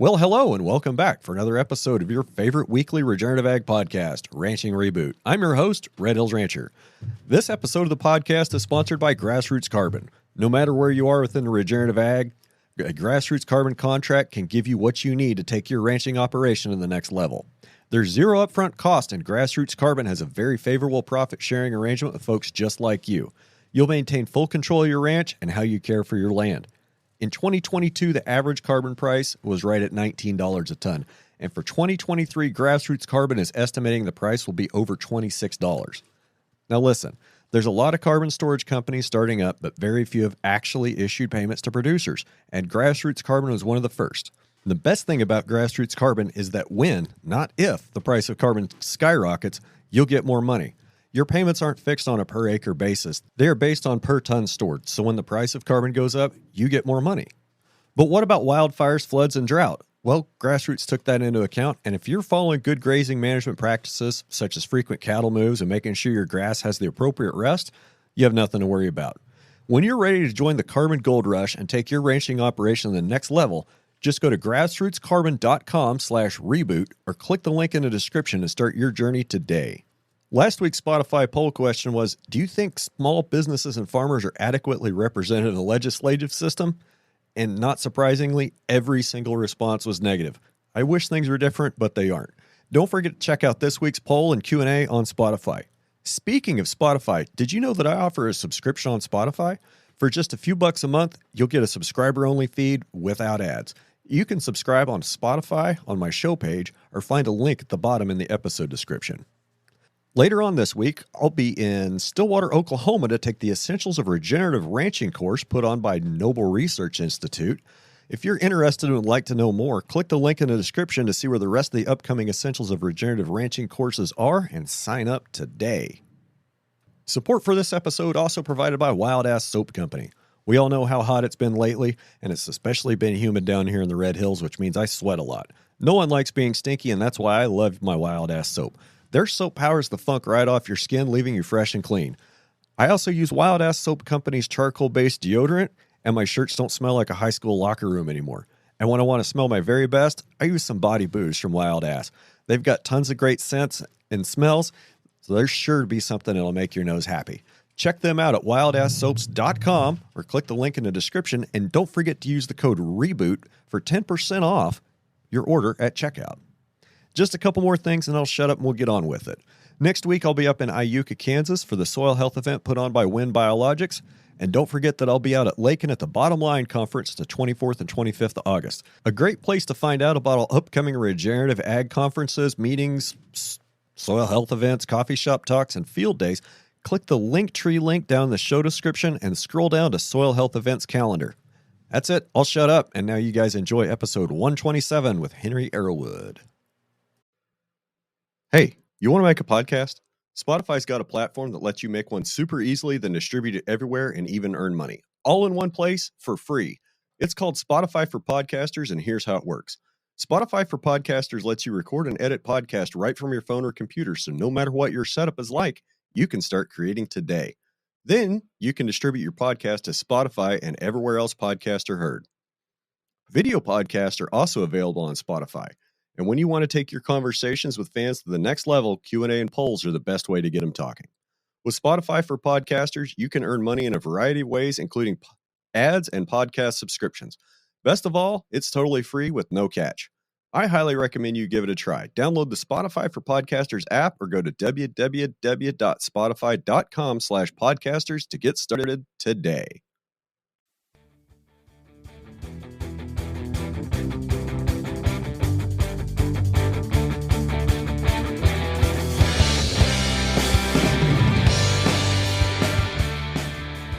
Well, hello and welcome back for another episode of your favorite weekly regenerative ag podcast, Ranching Reboot. I'm your host, Red Hills Rancher. This episode of the podcast is sponsored by Grassroots Carbon. No matter where you are within the regenerative ag, a Grassroots Carbon contract can give you what you need to take your ranching operation to the next level. There's zero upfront cost, and Grassroots Carbon has a very favorable profit-sharing arrangement with folks just like you. You'll maintain full control of your ranch and how you care for your land. In 2022, the average carbon price was right at $19 a ton. And for 2023, Grassroots Carbon is estimating the price will be over $26. Now listen, there's a lot of carbon storage companies starting up, but very few have actually issued payments to producers. And Grassroots Carbon was one of the first. The best thing about Grassroots Carbon is that when, not if, the price of carbon skyrockets, you'll get more money. Your payments aren't fixed on a per acre basis. They are based on per ton stored. So when the price of carbon goes up, you get more money. But what about wildfires, floods, and drought? Well, Grassroots took that into account. And if you're following good grazing management practices, such as frequent cattle moves and making sure your grass has the appropriate rest, you have nothing to worry about. When you're ready to join the carbon gold rush and take your ranching operation to the next level, just go to grassrootscarbon.com/reboot or click the link in the description to start your journey today. Last week's Spotify poll question was, do you think small businesses and farmers are adequately represented in the legislative system? And not surprisingly, every single response was negative. I wish things were different, but they aren't. Don't forget to check out this week's poll and Q&A on Spotify. Speaking of Spotify, did you know that I offer a subscription on Spotify? For just a few bucks a month, you'll get a subscriber-only feed without ads. You can subscribe on Spotify on my show page or find a link at the bottom in the episode description. Later on this week, I'll be in Stillwater, Oklahoma to take the Essentials of Regenerative Ranching course put on by Noble Research Institute. If you're interested and would like to know more, click the link in the description to see where the rest of the upcoming Essentials of Regenerative Ranching courses are and sign up today. Support for this episode also provided by Wild Ass Soap Company. We all know how hot it's been lately, and it's especially been humid down here in the Red Hills, which means I sweat a lot. No one likes being stinky, and that's why I love my Wild Ass soap. Their soap powers the funk right off your skin, leaving you fresh and clean. I also use Wild Ass Soap Company's charcoal-based deodorant, and my shirts don't smell like a high school locker room anymore. And when I want to smell my very best, I use some body boost from Wild Ass. They've got tons of great scents and smells, so there's sure to be something that'll make your nose happy. Check them out at wildasssoaps.com or click the link in the description, and don't forget to use the code REBOOT for 10% off your order at checkout. Just a couple more things and I'll shut up and we'll get on with it. Next week, I'll be up in Iuka, Kansas for the soil health event put on by Wind Biologics. And don't forget that I'll be out at Lakin at the Bottom Line Conference the 24th and 25th of August. A great place to find out about all upcoming regenerative ag conferences, meetings, soil health events, coffee shop talks, and field days. Click the Linktree link down in the show description and scroll down to Soil Health Events calendar. That's it. I'll shut up. And now you guys enjoy episode 127 with Henry Arrowood. Hey, you want to make a podcast? Spotify's got a platform that lets you make one super easily, then distribute it everywhere and even earn money. All in one place for free. It's called Spotify for Podcasters, and here's how it works. Spotify for Podcasters lets you record and edit podcasts right from your phone or computer, so no matter what your setup is like, you can start creating today. Then you can distribute your podcast to Spotify and everywhere else podcasts are heard. Video podcasts are also available on Spotify. And when you want to take your conversations with fans to the next level, Q&A and polls are the best way to get them talking. With Spotify for Podcasters, you can earn money in a variety of ways, including ads and podcast subscriptions. Best of all, it's totally free with no catch. I highly recommend you give it a try. Download the Spotify for Podcasters app or go to www.spotify.com/podcasters to get started today.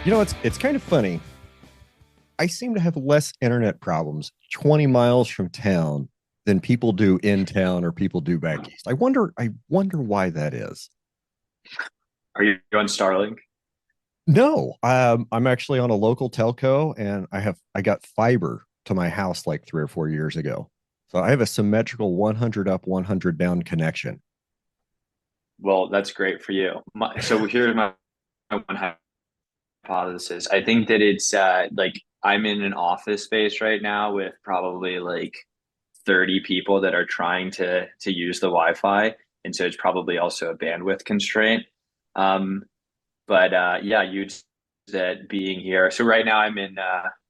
You know, it's kind of funny. I seem to have less internet problems 20 miles from town than people do in town or people do back east. I wonder why that is. Are you on Starlink? No, I'm actually on a local telco, and I got fiber to my house like 3 or 4 years ago. So I have a symmetrical 100 up, 100 down connection. Well, that's great for you. So here's my one hypothesis. I think that it's like I'm in an office space right now with probably like 30 people that are trying to use the Wi-Fi, and so it's probably also a bandwidth constraint. Um, but yeah, you that being here. So right now I'm in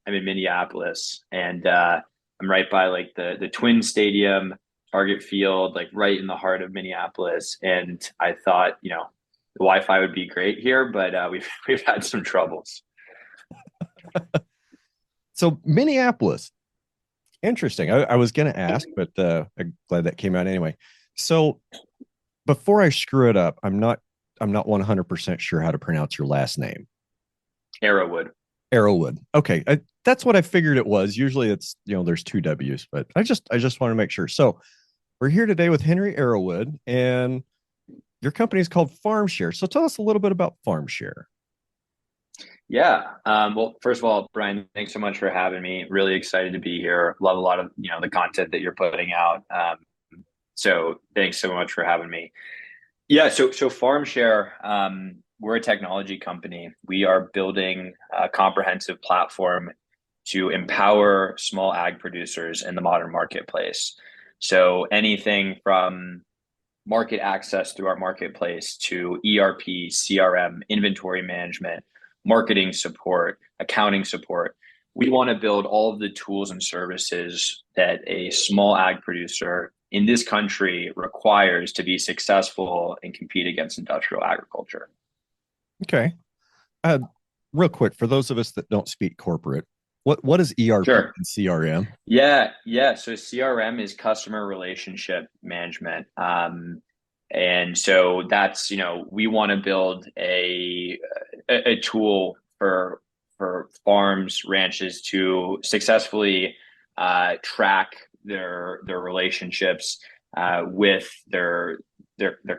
Minneapolis, and I'm right by like the Twin Stadium, Target Field, like right in the heart of Minneapolis. And I thought, the Wi-Fi would be great here, but we've had some troubles. So Minneapolis, interesting. I was going to ask, but I'm glad that came out anyway. So before I screw it up, I'm not 100% sure how to pronounce your last name. Arrowwood. Arrowwood. Okay, that's what I figured it was. Usually it's there's two W's, but I just want to make sure. So we're here today with Henry Arrowood, and your company is called Farmshare. So tell us a little bit about Farmshare. Yeah. Well, first of all, Brian, thanks so much for having me. Really excited to be here. Love a lot of the content that you're putting out. So thanks so much for having me. Yeah. So Farmshare, we're a technology company. We are building a comprehensive platform to empower small ag producers in the modern marketplace. So anything from market access through our marketplace to ERP, CRM, inventory management, marketing support, accounting support. We want to build all of the tools and services that a small ag producer in this country requires to be successful and compete against industrial agriculture. Okay. Uh, Real quick, for those of us that don't speak corporate, what is ERP Sure. and CRM? Yeah. So CRM is customer relationship management. And so that's, we want to build a tool for farms, ranches to successfully track their relationships with their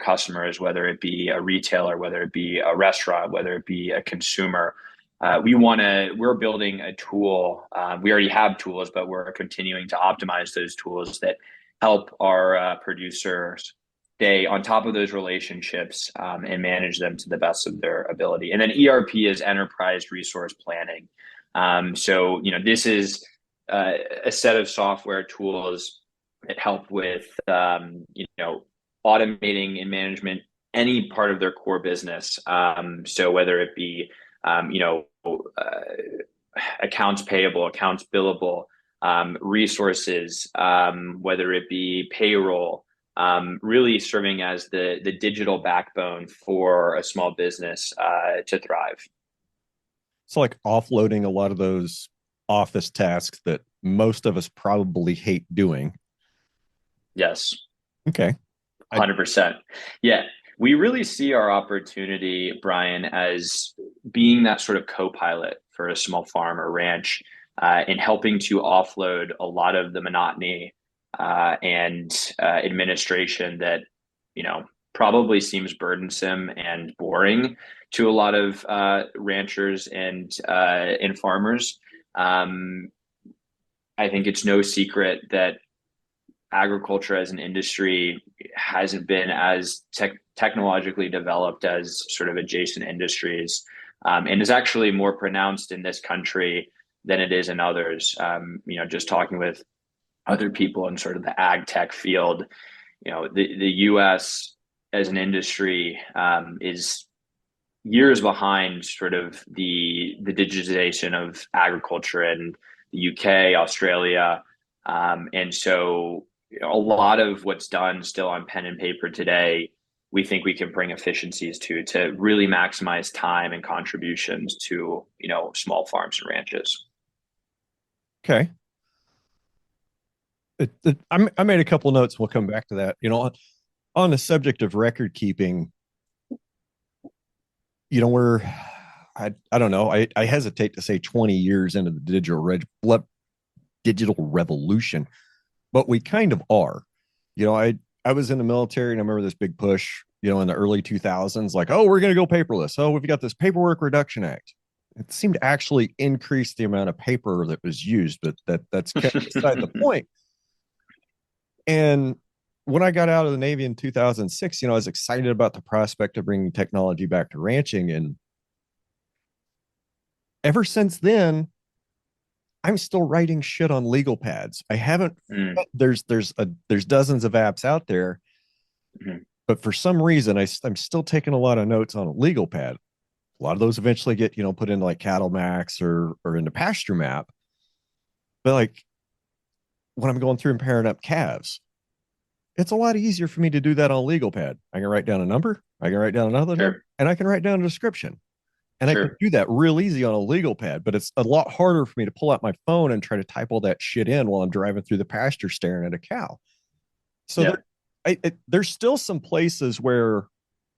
customers, whether it be a retailer, whether it be a restaurant, whether it be a consumer. We're building a tool. We already have tools, but we're continuing to optimize those tools that help our producers stay on top of those relationships and manage them to the best of their ability. And then ERP is enterprise resource planning. So, this is a set of software tools that help with, automating and management any part of their core business. So whether it be, accounts payable, accounts billable, resources, whether it be payroll, really serving as the digital backbone for a small business to thrive. So like offloading a lot of those office tasks that most of us probably hate doing. Yes. Okay. 100%. Yeah. We really see our opportunity, Brian, as being that sort of co-pilot for a small farm or ranch in helping to offload a lot of the monotony and administration that, probably seems burdensome and boring to a lot of ranchers and farmers. I think it's no secret that agriculture as an industry hasn't been as technologically developed as sort of adjacent industries, and is actually more pronounced in this country than it is in others. Just talking with other people in sort of the ag tech field, the U.S. as an industry is years behind sort of the digitization of agriculture in the UK, Australia, and so a lot of what's done still on pen and paper today, we think we can bring efficiencies to really maximize time and contributions to small farms and ranches. Okay. I made a couple notes. We'll come back to that. On the subject of record keeping, we're I don't know. I hesitate to say 20 years into the digital revolution, but we kind of are. I was in the military, and I remember this big push, in the early 2000s, like, oh, we're going to go paperless. Oh, we've got this Paperwork Reduction Act. It seemed to actually increase the amount of paper that was used, but that's beside the point. And when I got out of the Navy in 2006, I was excited about the prospect of bringing technology back to ranching. And ever since then, I'm still writing shit on legal pads. I haven't. Mm, There's dozens of apps out there, mhm. but for some reason, I'm still taking a lot of notes on a legal pad. A lot of those eventually get put into like Cattle Max or into Pasture Map. But like when I'm going through and pairing up calves, it's a lot easier for me to do that on a legal pad. I can write down a number, I can write down another number, Sure, and I can write down a description. And I can sure. do that real easy on a legal pad, but it's a lot harder for me to pull out my phone and try to type all that shit in while I'm driving through the pasture staring at a cow. So Yeah, there's still some places where,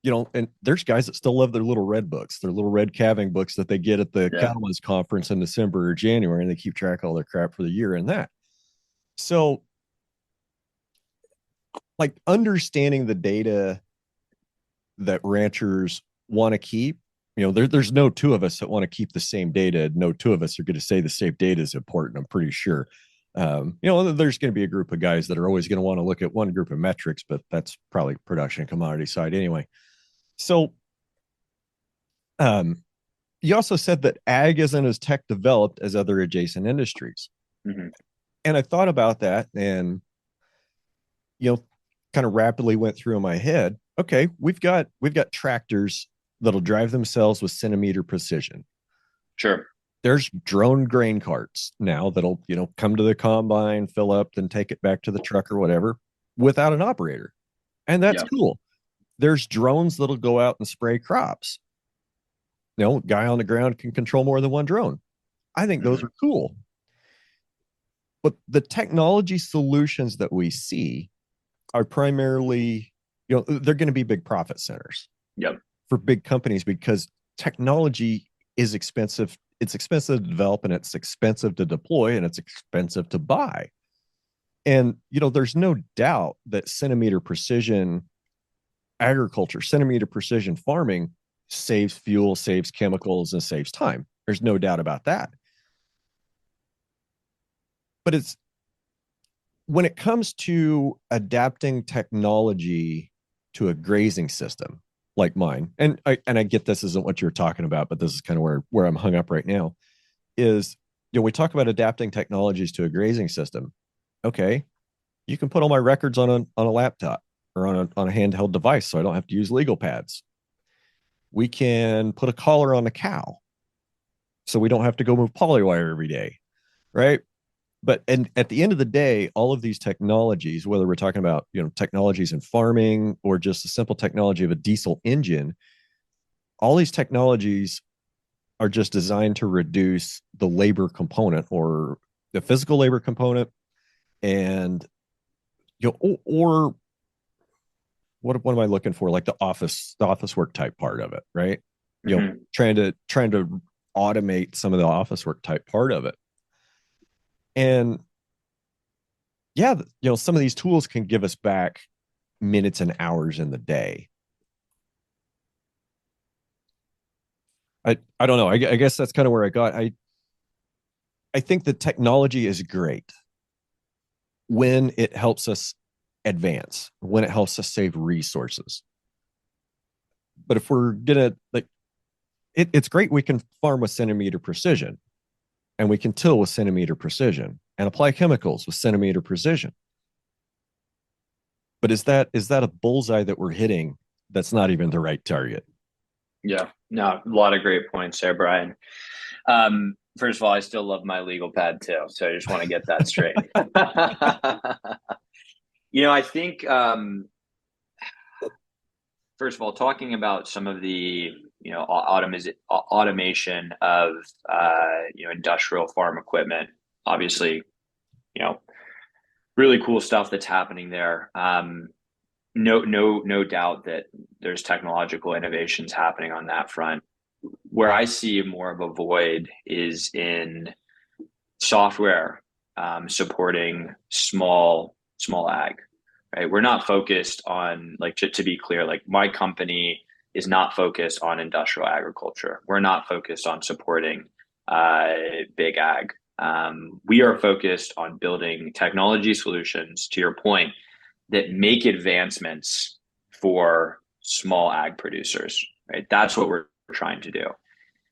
and there's guys that still love their little red books, their little red calving books that they get at the yeah. cattlemen's conference in December or January, and they keep track of all their crap for the year in that. So, like understanding the data that ranchers want to keep. There's no two of us that want to keep the same data. No two of us are going to say the same data is important. I'm pretty sure. There's going to be a group of guys that are always going to want to look at one group of metrics, but that's probably production commodity side anyway. So, um, you also said that ag isn't as tech developed as other adjacent industries, Hmm. and I thought about that, and you know, kind of rapidly went through in my head. Okay, we've got tractors that'll drive themselves with centimeter precision. Sure. There's drone grain carts now that'll come to the combine, fill up, then take it back to the truck or whatever without an operator, and that's Yeah. cool. There's drones that'll go out and spray crops. Guy on the ground can control more than one drone. I think those Hmm. are cool. But the technology solutions that we see are primarily, they're going to be big profit centers Yep. for big companies because technology is expensive. It's expensive to develop and it's expensive to deploy and it's expensive to buy. And, there's no doubt that centimeter precision agriculture, centimeter precision farming saves fuel, saves chemicals, and saves time. There's no doubt about that. But it's when it comes to adapting technology to a grazing system like mine, and I get this isn't what you're talking about, but this is kind of where I'm hung up right now. Is we talk about adapting technologies to a grazing system. Okay, you can put all my records on a laptop or on a handheld device, so I don't have to use legal pads. We can put a collar on the cow, so we don't have to go move polywire every day, right? And at the end of the day, all of these technologies, whether we're talking about technologies in farming or just the simple technology of a diesel engine, all these technologies are just designed to reduce the labor component or the physical labor component, and or what am I looking for, like the office work type part of it, right? Hmm. Trying to automate some of the office work type part of it. And yeah, some of these tools can give us back minutes and hours in the day. I don't know. I guess that's kind of where I got. I think the technology is great when it helps us advance, when it helps us save resources. But if we're gonna like, it's great we can farm with centimeter precision, and we can till with centimeter precision, and apply chemicals with centimeter precision. But is that a bullseye that we're hitting that's not even the right target? Yeah. No, a lot of great points there, Brian. First of all, I still love my legal pad too, so I just want to get that straight. I think first of all, talking about some of the automation of industrial farm equipment, obviously, you know really cool stuff that's happening there. No doubt that there's technological innovations happening on that front. Where I see more of a void is in software supporting small ag. Right, we're not focused on, like, to be clear, like my company is not focused on industrial agriculture. We're not focused on supporting uh, big ag. We are focused on building technology solutions, to your point, that make advancements for small ag producers. Right, that's what we're trying to do.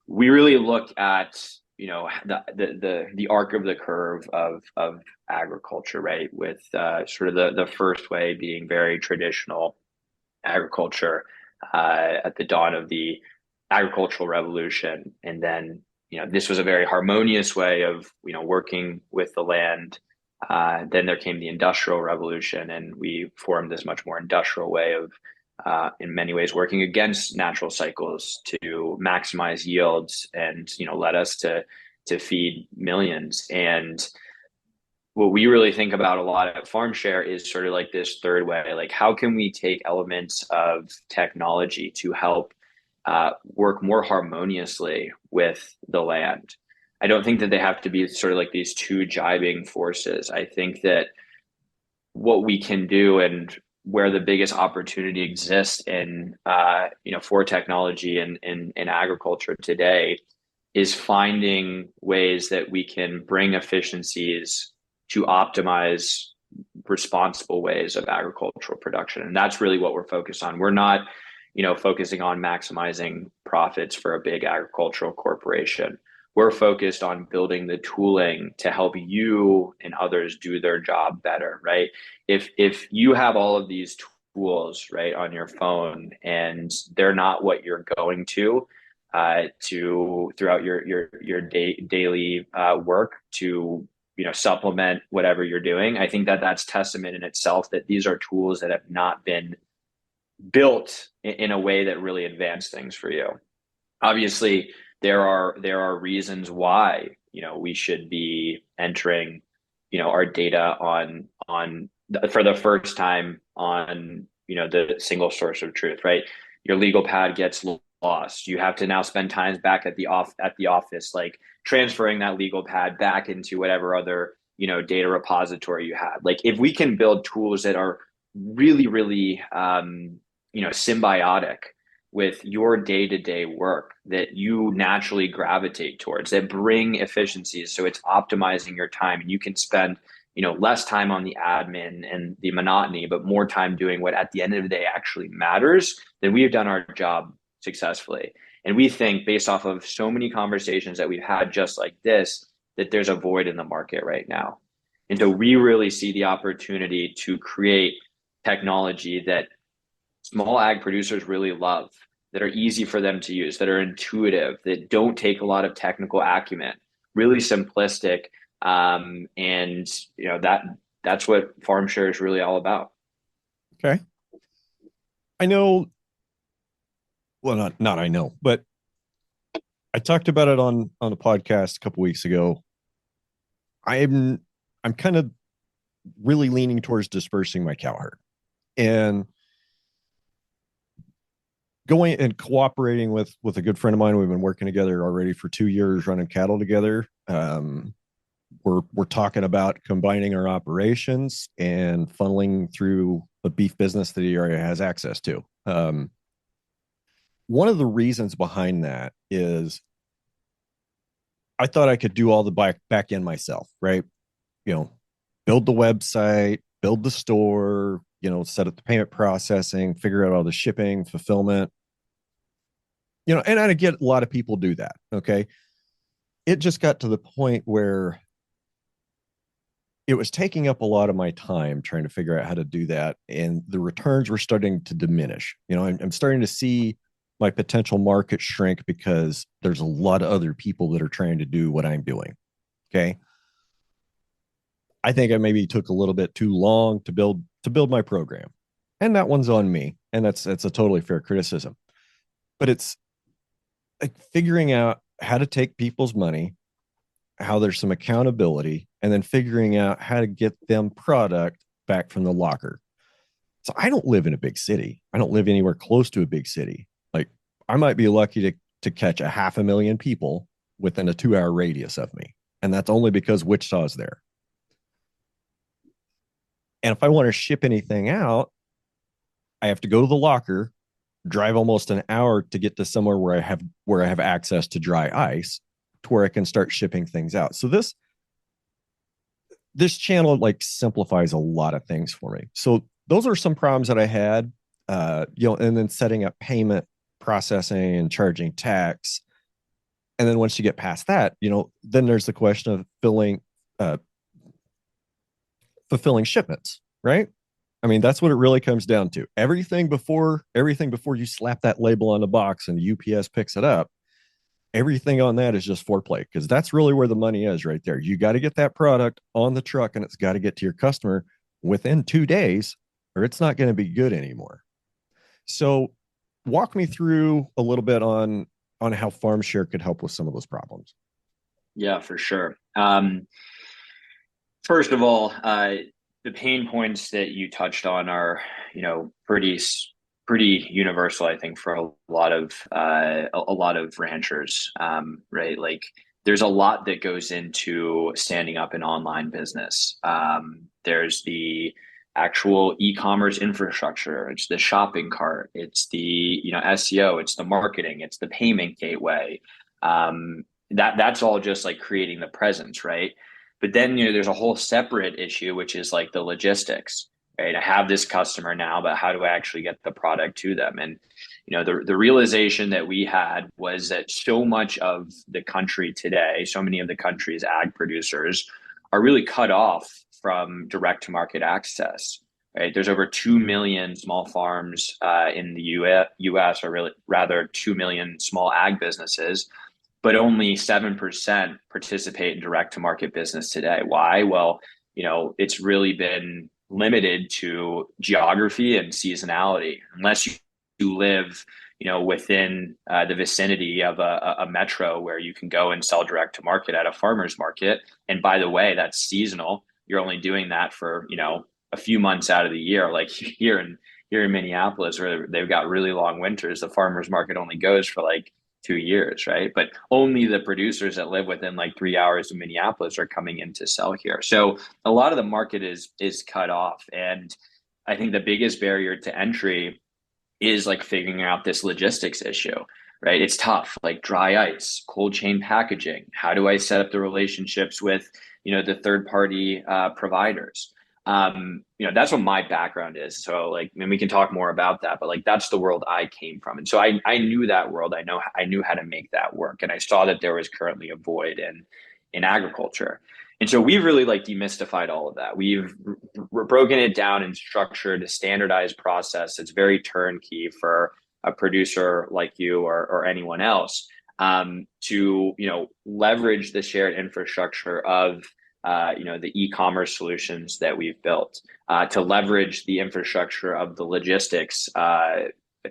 We really look at the arc of the curve of agriculture, right? With sort of the first way being very traditional agriculture at the dawn of the agricultural revolution, and then this was a very harmonious way of working with the land. Then there came the industrial revolution, and we formed this much more industrial way of in many ways working against natural cycles to maximize yields and led us to feed millions. And what we really think about a lot at Farmshare is sort of like this third way, like how can we take elements of technology to help work more harmoniously with the land. I don't think that they have to be sort of like these two jibing forces. I think that what we can do and where the biggest opportunity exists in for technology and in agriculture today is finding ways that we can bring efficiencies to optimize responsible ways of agricultural production. And that's really what we're focused on. We're not, focusing on maximizing profits for a big agricultural corporation. We're focused on building the tooling to help you and others do their job better, right? If you have all of these tools, right, on your phone and they're not what you're going to throughout your daily work to supplement whatever you're doing. I think that that's testament in itself that these are tools that have not been built in a way that really advance things for you. Obviously, there are reasons why we should be entering our data for the first time on the single source of truth, right? Your legal pad gets lost. You have to now spend time back at the office, like transferring that legal pad back into whatever other data repository you have. Like if we can build tools that are really, really symbiotic with your day-to-day work that you naturally gravitate towards, that bring efficiencies, so it's optimizing your time and you can spend less time on the admin and the monotony, but more time doing what at the end of the day actually matters, then we have done our job successfully. And we think, based off of so many conversations that we've had just like this, that there's a void in the market right now. And so we really see the opportunity to create technology that small ag producers really love, that are easy for them to use, that are intuitive, that don't take a lot of technical acumen, really simplistic. And that's what Farmshare is really all about. Okay. I know, well, not I know, but I talked about it on the podcast a couple weeks ago. I'm kind of really leaning towards dispersing my cow herd and going and cooperating with a good friend of mine. We've been working together already for 2 years, running cattle together. We're talking about combining our operations and funneling through a beef business that he already has access to. One of the reasons behind that is I thought I could do all the back end myself, right? Build the website, build the store, set up the payment processing, figure out all the shipping, fulfillment. And I get a lot of people do that. Okay. It just got to the point where it was taking up a lot of my time trying to figure out how to do that. And the returns were starting to diminish. I'm starting to see my potential market shrink because there's a lot of other people that are trying to do what I'm doing. Okay. I think I maybe took a little bit too long to build my program. And that one's on me. And that's a totally fair criticism. But it's like figuring out how to take people's money, how there's some accountability, and then figuring out how to get them product back from the locker. So I don't live in a big city. I don't live anywhere close to a big city. Like I might be lucky to catch 500,000 people within a 2-hour radius of me. And that's only because Wichita's there. And if I want to ship anything out, I have to go to the locker, drive almost an hour to get to somewhere where I have access to dry ice, to where I can start shipping things out. So this channel like simplifies a lot of things for me. So those are some problems that I had, and then setting up payment processing and charging tax. And then once you get past that, then there's the question of uh, fulfilling shipments, right? I mean, that's what it really comes down to. Everything before you slap that label on the box and UPS picks it up, everything on that is just foreplay, because that's really where the money is right there. You got to get that product on the truck and it's got to get to your customer within 2 days, or it's not going to be good anymore. So walk me through a little bit on how Farmshare could help with some of those problems. Yeah, for sure. First of all, the pain points that you touched on are, pretty universal, I think, for a lot of ranchers, right? Like, there's a lot that goes into standing up an online business. There's the actual e-commerce infrastructure, it's the shopping cart, it's the SEO, it's the marketing, it's the payment gateway. That's all just like creating the presence, right? But then, there's a whole separate issue, which is like the logistics, right? I have this customer now, but how do I actually get the product to them? And, the realization that we had was that so much of the country today, so many of the country's ag producers are really cut off from direct to market access, right? There's over 2 million small farms in the US, or really rather 2 million small ag businesses, but only 7% participate in direct to market business today. Why? Well, it's really been limited to geography and seasonality. Unless you live, within the vicinity of a metro where you can go and sell direct to market at a farmer's market. And by the way, that's seasonal. You're only doing that for, a few months out of the year. Like here in Minneapolis, where they've got really long winters, the farmer's market only goes for like 2 years, right? But only the producers that live within like 3 hours of Minneapolis are coming in to sell here. So a lot of the market is cut off. And I think the biggest barrier to entry is like figuring out this logistics issue, right? It's tough, like dry ice, cold chain packaging. How do I set up the relationships with, the third party providers? That's what my background is. So like, I mean, we can talk more about that, but like, that's the world I came from. And so I knew that world. I knew how to make that work. And I saw that there was currently a void in agriculture. And so we've really like demystified all of that. We're broken it down and structured a standardized process that's very turnkey for a producer like you or anyone else, to leverage the shared infrastructure of the e-commerce solutions that we've built, to leverage the infrastructure of the logistics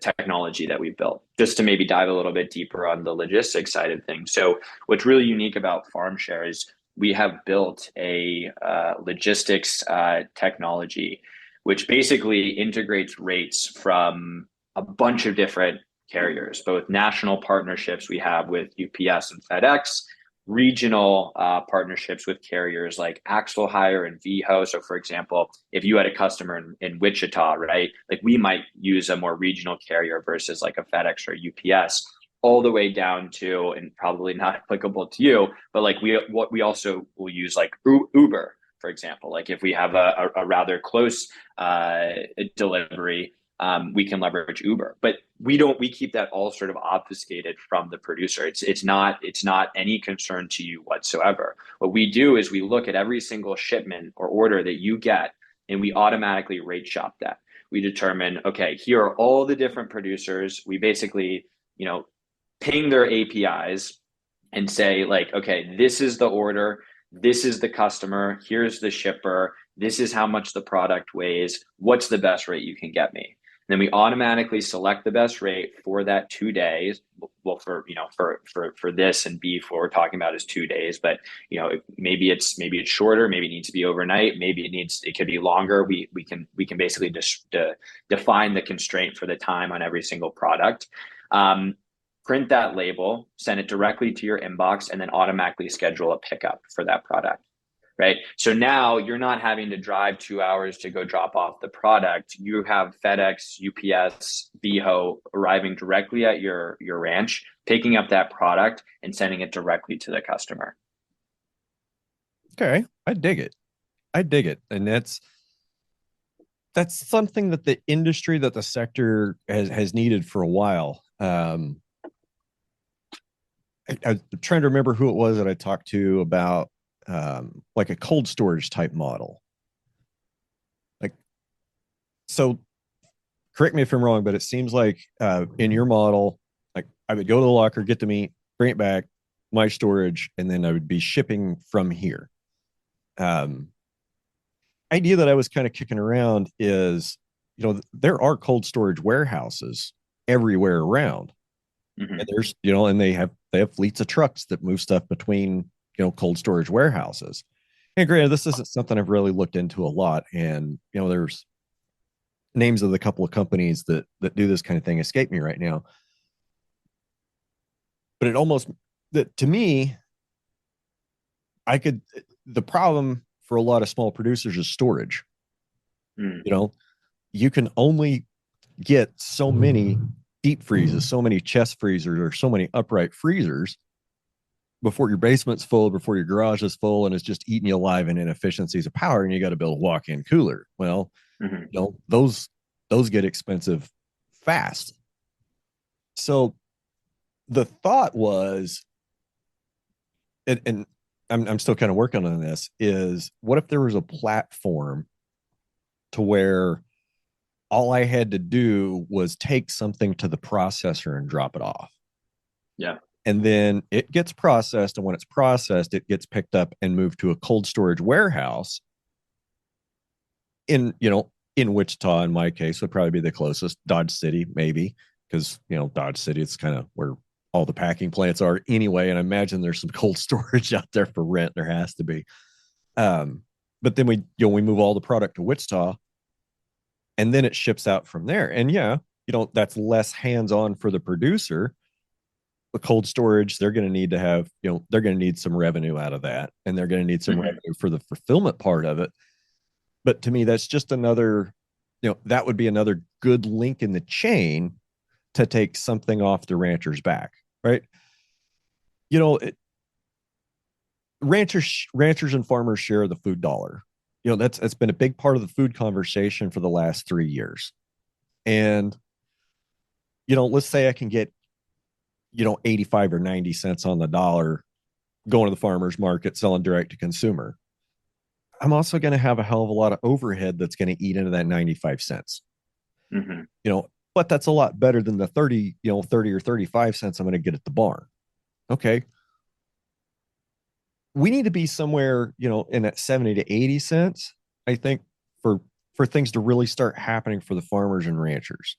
technology that we've built. Just to maybe dive a little bit deeper on the logistics side of things. So what's really unique about Farmshare is we have built a logistics technology, which basically integrates rates from a bunch of different carriers, both national partnerships we have with UPS and FedEx, regional partnerships with carriers like Axel Hire and Viho. So for example, if you had a customer in Wichita, right, like we might use a more regional carrier versus like a FedEx or UPS, all the way down to, and probably not applicable to you, but like we also will use like Uber, for example. Like if we have a rather close delivery, we can leverage Uber, but we keep that all sort of obfuscated from the producer. It's not any concern to you whatsoever. What we do is we look at every single shipment or order that you get, and we automatically rate shop that. We determine, okay, here are all the different producers. We basically, ping their APIs and say like, okay, this is the order, this is the customer, here's the shipper, this is how much the product weighs, what's the best rate you can get me? Then we automatically select the best rate for that 2 days. Well, for this and beef, what we're talking about is 2 days, but maybe it's shorter, maybe it needs to be overnight, maybe it could be longer. We can basically just define the constraint for the time on every single product. Print that label, send it directly to your inbox, and then automatically schedule a pickup for that product. Right. So now you're not having to drive 2 hours to go drop off the product. You have FedEx, UPS, Viho arriving directly at your ranch, picking up that product and sending it directly to the customer. Okay. I dig it. And that's something that the industry, that the sector has needed for a while. I'm trying to remember who it was that I talked to about like a cold storage type model. Like, so correct me if I'm wrong, but it seems like in your model, like I would go to the locker, get the meat, bring it back, my storage, and then I would be shipping from here. Um, idea that I was kind of kicking around is, there are cold storage warehouses everywhere around. And Hmm. there's, and they have fleets of trucks that move stuff between, cold storage warehouses. And granted, this isn't something I've really looked into a lot. And, there's names of the couple of companies that do this kind of thing escape me right now. But it almost that to me, I could the problem for a lot of small producers is storage. Mm. You know, you can only get so many deep freezes, so many chest freezers, or so many upright freezers before your basement's full, before your garage is full, and it's just eating you alive in inefficiencies of power, and you got to build a walk-in cooler. Well, Hmm. those get expensive fast. So the thought was, and I'm still kind of working on this, is what if there was a platform to where all I had to do was take something to the processor and drop it off. Yeah. And then it gets processed. And when it's processed, it gets picked up and moved to a cold storage warehouse in Wichita, in my case, would probably be the closest. Dodge City, maybe, because, Dodge City, it's kind of where all the packing plants are anyway. And I imagine there's some cold storage out there for rent. There has to be. But then we move all the product to Wichita, and then it ships out from there. And yeah, that's less hands-on for the producer. The cold storage, they're going to need to have, they're going to need some revenue out of that, and they're going to need some Hmm. revenue for the fulfillment part of it. But to me, that's just another, that would be another good link in the chain to take something off the rancher's back, right? You know, it, ranchers and farmers share the food dollar. That's been a big part of the food conversation for the last 3 years. And let's say I can get 85 or 90 cents on the dollar going to the farmers market selling direct to consumer. I'm also going to have a hell of a lot of overhead that's going to eat into that 95 cents. Hmm. But that's a lot better than the 30 or 35 cents I'm going to get at the barn. Okay. We need to be somewhere, in that 70 to 80 cents, I think, for things to really start happening for the farmers and ranchers.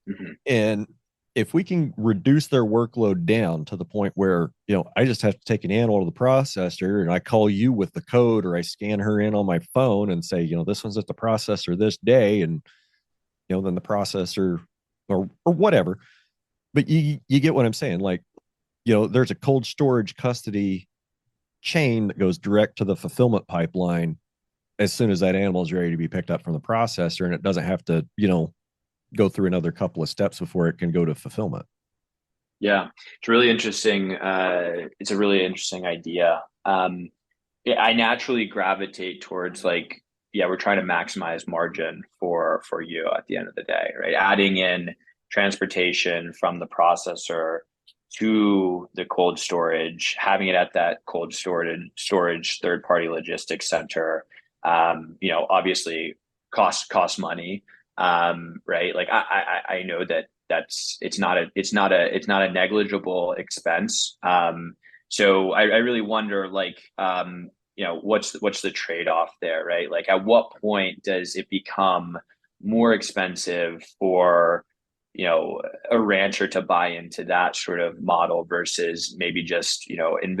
Hmm. And if we can reduce their workload down to the point where, I just have to take an animal to the processor and I call you with the code, or I scan her in on my phone and say, this one's at the processor this day. And, then the processor or whatever. But you get what I'm saying. Like, there's a cold storage custody chain that goes direct to the fulfillment pipeline as soon as that animal is ready to be picked up from the processor, and it doesn't have to, go through another couple of steps before it can go to fulfillment. Yeah, it's really interesting. It's a really interesting idea. Yeah, I naturally gravitate towards like, yeah, we're trying to maximize margin for you at the end of the day, right? Adding in transportation from the processor to the cold storage, having it at that cold storage third party logistics center, obviously cost money, right? Like I know that it's not a negligible expense. So I really wonder, like, what's the trade-off there, right? Like, at what point does it become more expensive for, a rancher to buy into that sort of model versus maybe just,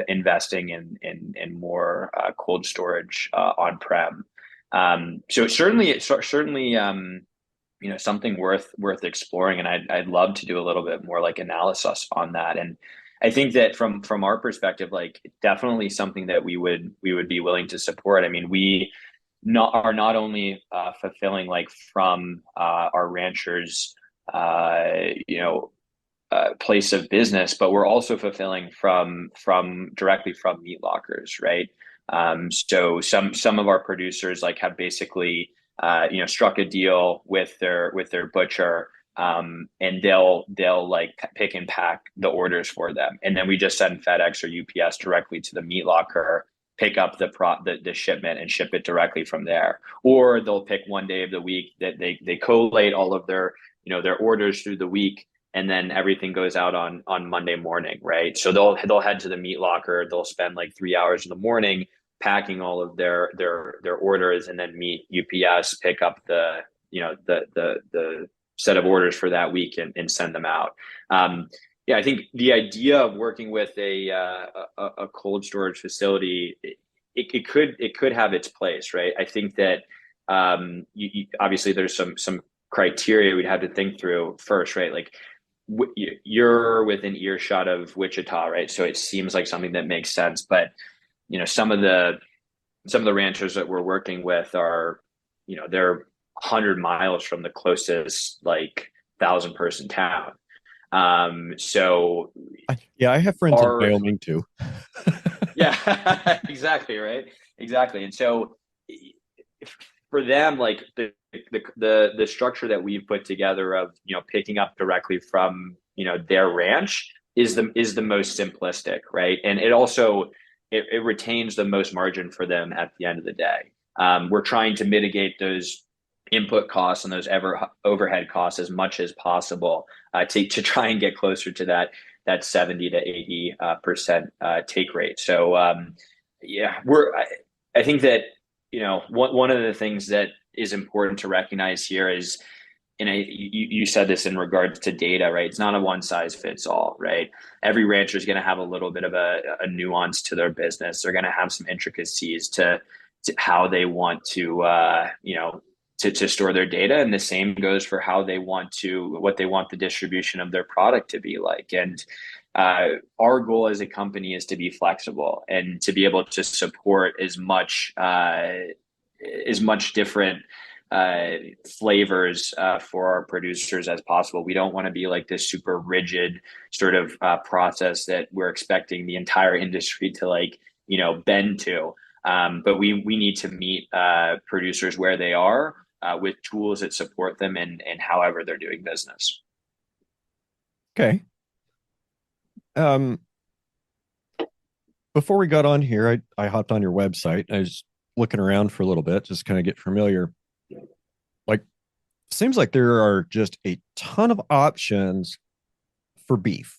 investing in more cold storage on-prem? So certainly, something worth exploring, and I'd love to do a little bit more like analysis on that. And I think that from our perspective, like, definitely something that we would be willing to support. I mean, we are not only fulfilling like from our ranchers uh you know place of business, but we're also fulfilling from directly from meat lockers, right? So some of our producers like have basically struck a deal with their butcher, and they'll like pick and pack the orders for them, and then we just send FedEx or UPS directly to the meat locker, pick up the shipment and ship it directly from there. Or they'll pick one day of the week that they collate all of their their orders through the week, and then everything goes out on Monday morning, right? So they'll head to the meat locker. They'll spend like 3 hours in the morning packing all of their orders, and then meet UPS pick up the set of orders for that week and send them out. Yeah, I think the idea of working with a cold storage facility, it could have its place, right? I think that obviously there's some criteria we'd have to think through first, right? Like you're within earshot of Wichita, right? So it seems like something that makes sense. But some of the ranchers that we're working with are, they're 100 miles from the closest like 1,000-person town. So yeah, I have friends in Wyoming too. Yeah, exactly, right, exactly. And so for them, like the structure that we've put together of picking up directly from their ranch is the most simplistic, right? And it also it retains the most margin for them at the end of the day. We're trying to mitigate those input costs and those overhead costs as much as possible, to try and get closer to that 70 to 80% take rate. So yeah, I think that one of the things that is important to recognize here is, and you said this in regards to data, right? It's not a one size fits all, right? Every rancher is going to have a little bit of a nuance to their business. They're going to have some intricacies to how they want to to store their data, and the same goes for what they want the distribution of their product to be like. And our goal as a company is to be flexible and to be able to support as much different flavors for our producers as possible. We don't want to be like this super rigid sort of process that we're expecting the entire industry to bend to. But we need to meet producers where they are, with tools that support them and however they're doing business. Okay. Before we got on here, I hopped on your website. I was looking around for a little bit, just kind of get familiar. Like, seems like there are just a ton of options for beef,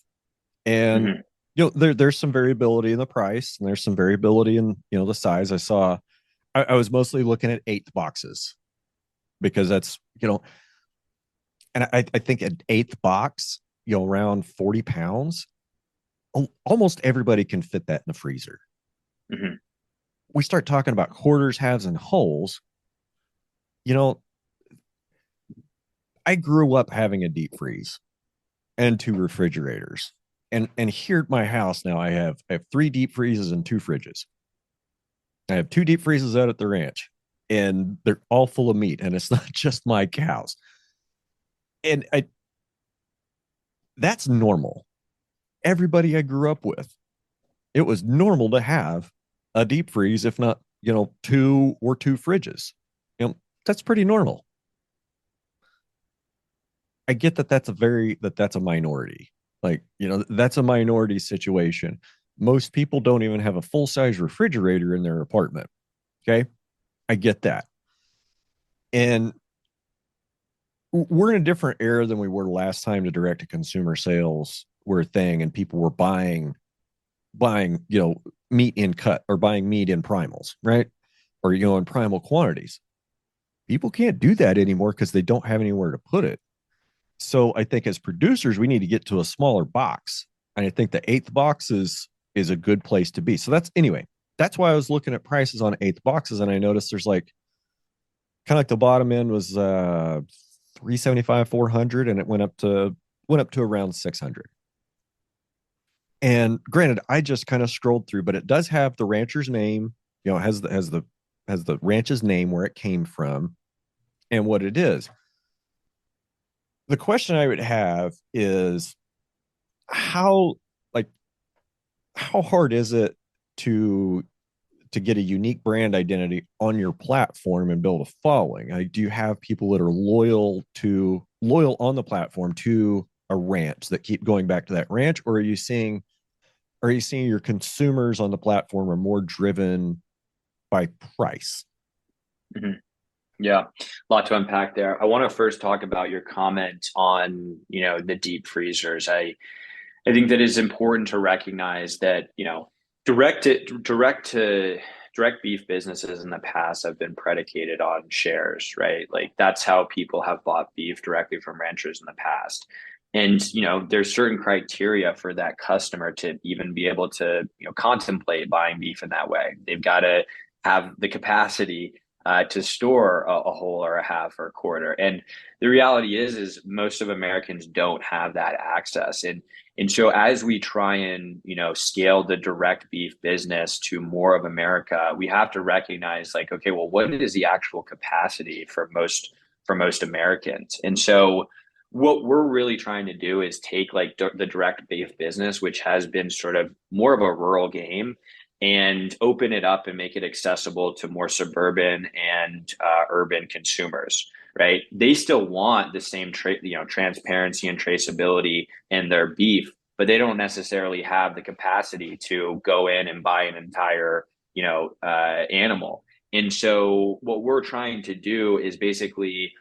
and there's some variability in the price, and there's some variability in the size. I was mostly looking at eighth boxes because that's and I think an eighth box, around 40 pounds, almost everybody can fit that in the freezer. Mm-hmm. We start talking about quarters, halves, and wholes. I grew up having a deep freeze and 2 refrigerators. And here at my house now, I have 3 deep freezes and 2 fridges. I have 2 deep freezes out at the ranch, and they're all full of meat, and it's not just my cows. And that's normal. Everybody I grew up with, it was normal to have a deep freeze, if not, 2 or 2 fridges. That's pretty normal. I get that that's a minority. Like, that's a minority situation. Most people don't even have a full-size refrigerator in their apartment. Okay. I get that. And we're in a different era than we were last time the direct to consumer sales were a thing, and people were buying, meat in cut, or buying meat in primals, right? Or, in primal quantities. People can't do that anymore because they don't have anywhere to put it. So I think as producers, we need to get to a smaller box. And I think the eighth box is a good place to be. So that's why I was looking at prices on eighth boxes. And I noticed there's kind of like the bottom end was 375, 400, and it went up to around 600. And granted, I just kind of scrolled through, but it does have the rancher's name, it has the ranch's name, where it came from, and what it is. The question I would have is how hard is it to get a unique brand identity on your platform and build a following? Do you have people that are loyal to loyal on the platform to a ranch that keep going back to that ranch, or are you seeing your consumers on the platform are more driven by price? Mhm. Yeah, a lot to unpack there. I want to first talk about your comment on, the deep freezers. I think that it's important to recognize that, direct to direct to direct beef businesses in the past have been predicated on shares, right? Like that's how people have bought beef directly from ranchers in the past. And, there's certain criteria for that customer to even be able to, contemplate buying beef in that way. They've got to have the capacity to store a whole or a half or a quarter. And the reality is most of Americans don't have that access. And so as we try and, scale the direct beef business to more of America, we have to recognize like, okay, well, what is the actual capacity for most Americans? And so what we're really trying to do is take like the direct beef business, which has been sort of more of a rural game, and open it up and make it accessible to more suburban and urban consumers, right? They still want the same transparency and traceability in their beef, but they don't necessarily have the capacity to go in and buy an entire animal. And so what we're trying to do is basically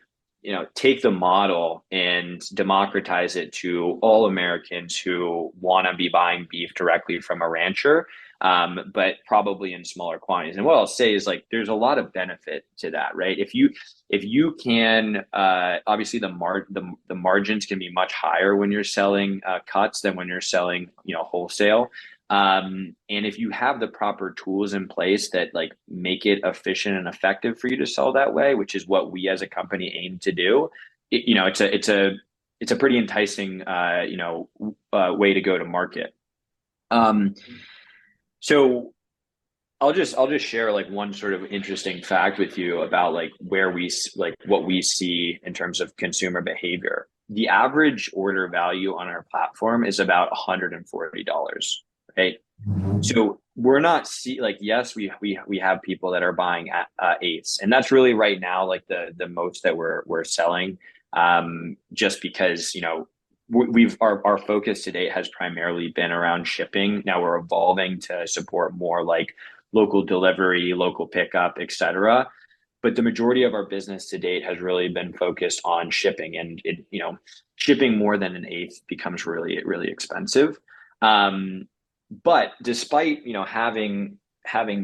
take the model and democratize it to all Americans who want to be buying beef directly from a rancher, but probably in smaller quantities. And what I'll say is like there's a lot of benefit to that, right? If you can, obviously the margins can be much higher when you're selling cuts than when you're selling wholesale. And if you have the proper tools in place that like make it efficient and effective for you to sell that way, which is what we as a company aim to do, it's a pretty enticing way to go to market. Um, so I'll just share like one sort of interesting fact with you about like like what we see in terms of consumer behavior. The average order value on our platform is about $140, right? So we're not like yes, we have people that are buying eighths, and that's really right now like the most that we're selling, just because we've our focus to date has primarily been around shipping. Now we're evolving to support more like local delivery, local pickup, etc. But the majority of our business to date has really been focused on shipping, and shipping more than an eighth becomes really really expensive. Um, but despite having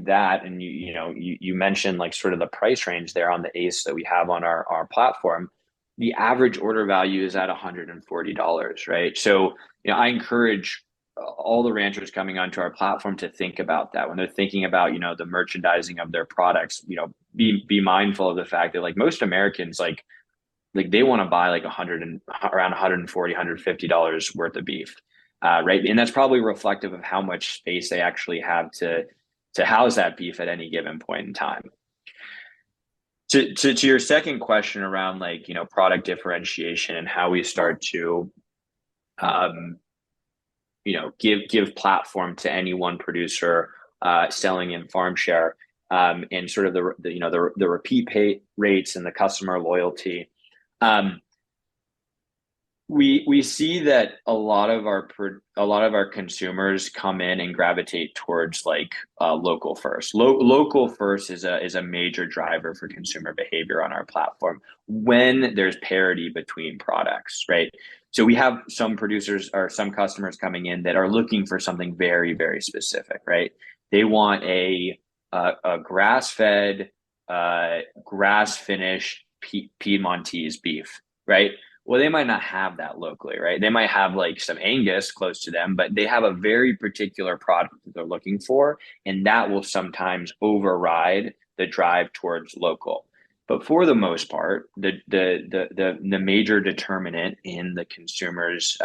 that, and you mentioned like sort of the price range there on the ACE that we have on our platform, the average order value is at $140, right? So I encourage all the ranchers coming onto our platform to think about that when they're thinking about the merchandising of their products. Be mindful of the fact that like most Americans like they want to buy like around 140 $150 worth of beef, right? And that's probably reflective of how much space they actually have to house that beef at any given point in time. To your second question around like product differentiation and how we start to um, give platform to any one producer selling in Farmshare, and sort of the repeat pay rates and the customer loyalty. Um, we see that a lot of our consumers come in and gravitate towards like local first. Local first is a major driver for consumer behavior on our platform when there's parity between products, right? So we have some producers or some customers coming in that are looking for something very very specific, right? They want a grass fed, grass finished Piedmontese beef, right? Well, they might not have that locally, right? They might have like some Angus close to them, but they have a very particular product that they're looking for, and that will sometimes override the drive towards local. But for the most part, the major determinant in the consumer's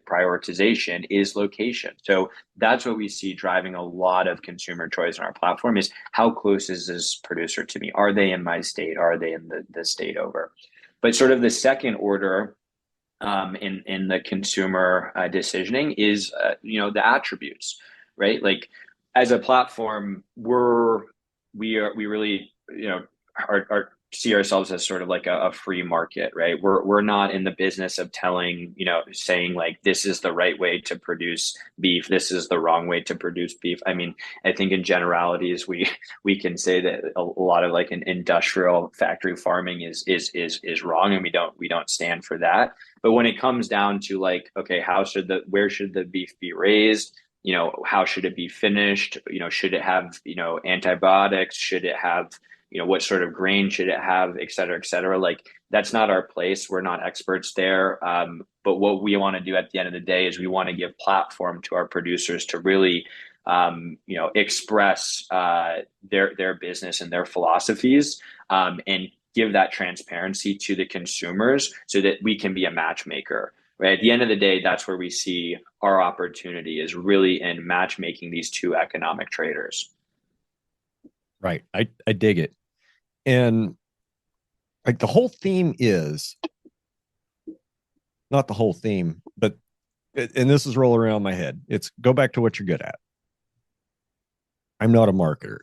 prioritization is location. So that's what we see driving a lot of consumer choice on our platform: is how close is this producer to me? Are they in my state? Are they in the state over? But sort of the second order in the consumer decisioning is the attributes, right? Like as a platform, we really are see ourselves as sort of like a free market, right? We're not in the business of telling, saying like this is the right way to produce beef, this is the wrong way to produce beef. I mean, I think in generalities we can say that a lot of like an industrial factory farming is wrong, and we don't stand for that. But when it comes down to like, okay, where should the beef be raised? How should it be finished? Should it have, antibiotics? Should it have, what sort of grain should it have, et cetera, et cetera. Like that's not our place. We're not experts there. But what we want to do at the end of the day is we want to give platform to our producers to really, express their business and their philosophies, and give that transparency to the consumers so that we can be a matchmaker. Right. At the end of the day, that's where we see our opportunity is really in matchmaking these two economic traders. Right. I dig it. And like the whole theme is not the whole theme, but and this is rolling around my head. It's go back to what you're good at. I'm not a marketer.